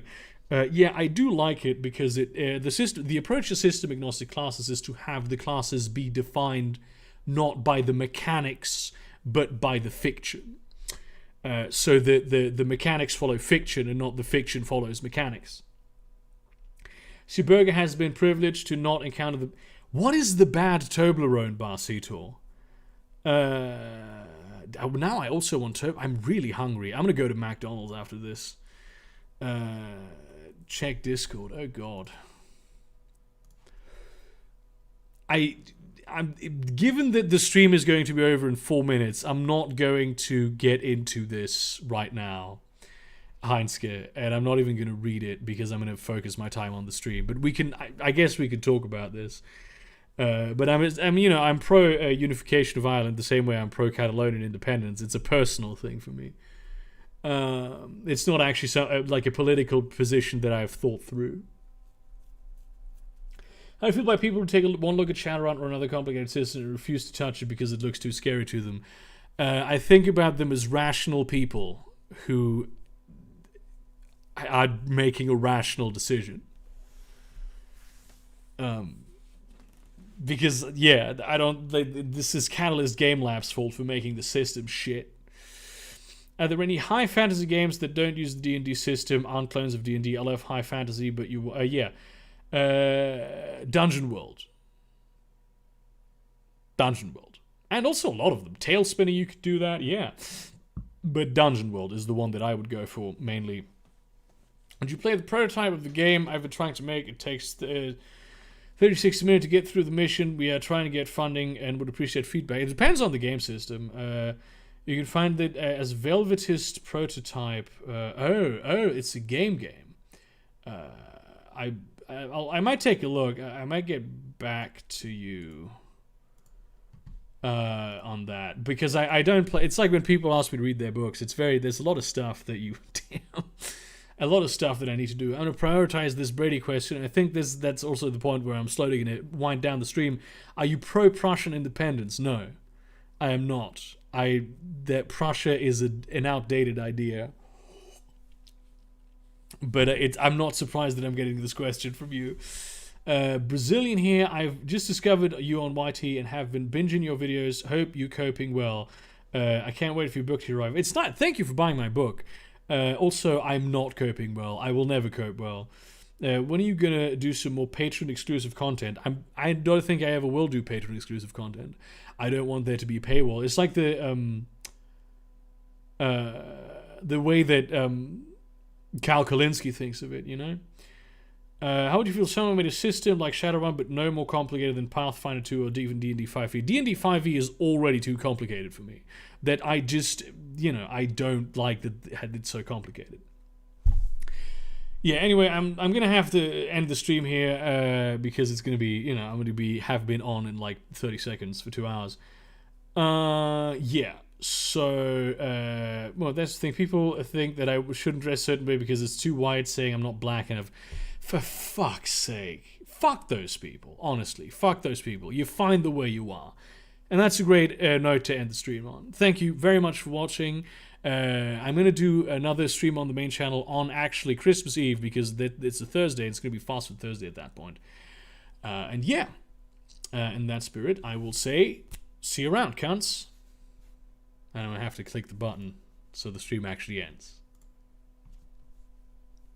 Yeah, I do like it because the approach to system agnostic classes is to have the classes be defined not by the mechanics but by the fiction. So the mechanics follow fiction and not the fiction follows mechanics. Suburga has been privileged to not encounter the... What is the bad Toblerone bar, Seator? Now I also want to... I'm really hungry. I'm going to go to McDonald's after this. Check Discord. Oh, God. I'm given that the stream is going to be over in 4 minutes, I'm not going to get into this right now. Heinzke, and I'm not even going to read it because I'm going to focus my time on the stream. But I guess we could talk about this. But I'm pro unification of Ireland the same way I'm pro Catalonian independence. It's a personal thing for me. It's not actually like a political position that I've thought through. I feel like people who take one look at Shadowrun or another complicated system and refuse to touch it because it looks too scary to them. I think about them as rational people who are making a rational decision. Because, yeah, this is Catalyst Game Lab's fault for making the system shit. Are there any high fantasy games that don't use the D&D system, aren't clones of D&D? I love high fantasy, but Dungeon World. And also a lot of them. Tailspinner, you could do that, yeah. But Dungeon World is the one that I would go for, mainly. Would you play the prototype of the game I've been trying to make? It takes 30-60 minutes to get through the mission. We are trying to get funding and would appreciate feedback. It depends on the game system. You can find it as Velvetist prototype. It's a game. I might take a look. I might get back to you. on that, because I don't play. It's like when people ask me to read their books. There's a lot of stuff that you damn, a lot of stuff that I need to do. I'm gonna prioritize this Brady question. I think that's also the point where I'm slowly gonna wind down the stream. Are you pro Prussian independence? No, I am not. That Prussia is an outdated idea. But I'm not surprised that I'm getting this question from you. Brazilian here. I've just discovered you on YT and have been binging your videos. Hope you coping well. I can't wait for your book to arrive. It's not. Thank you for buying my book. Also, I'm not coping well. I will never cope well. When are you gonna do some more Patreon exclusive content? I don't think I ever will do Patreon exclusive content. I don't want there to be a paywall. It's like the way that Cal Kalinske thinks of it, you know? How would you feel if someone made a system like Shadowrun but no more complicated than Pathfinder 2 or even D&D 5e? D&D 5e is already too complicated for me. That I just, I don't like that it's so complicated. Yeah, anyway, I'm gonna have to end the stream here because it's gonna be, I'm gonna have been on in like 30 seconds for 2 hours. Yeah. So, well, that's the thing. People think that I shouldn't dress a certain way because it's too white, saying I'm not black enough. For fuck's sake. Fuck those people. Honestly, fuck those people. You find the way you are. And that's a great note to end the stream on. Thank you very much for watching. I'm going to do another stream on the main channel on actually Christmas Eve because it's a Thursday. It's going to be Fast Food Thursday at that point. And yeah, in that spirit, I will say, see you around, cunts. And I'm going to have to click the button so the stream actually ends.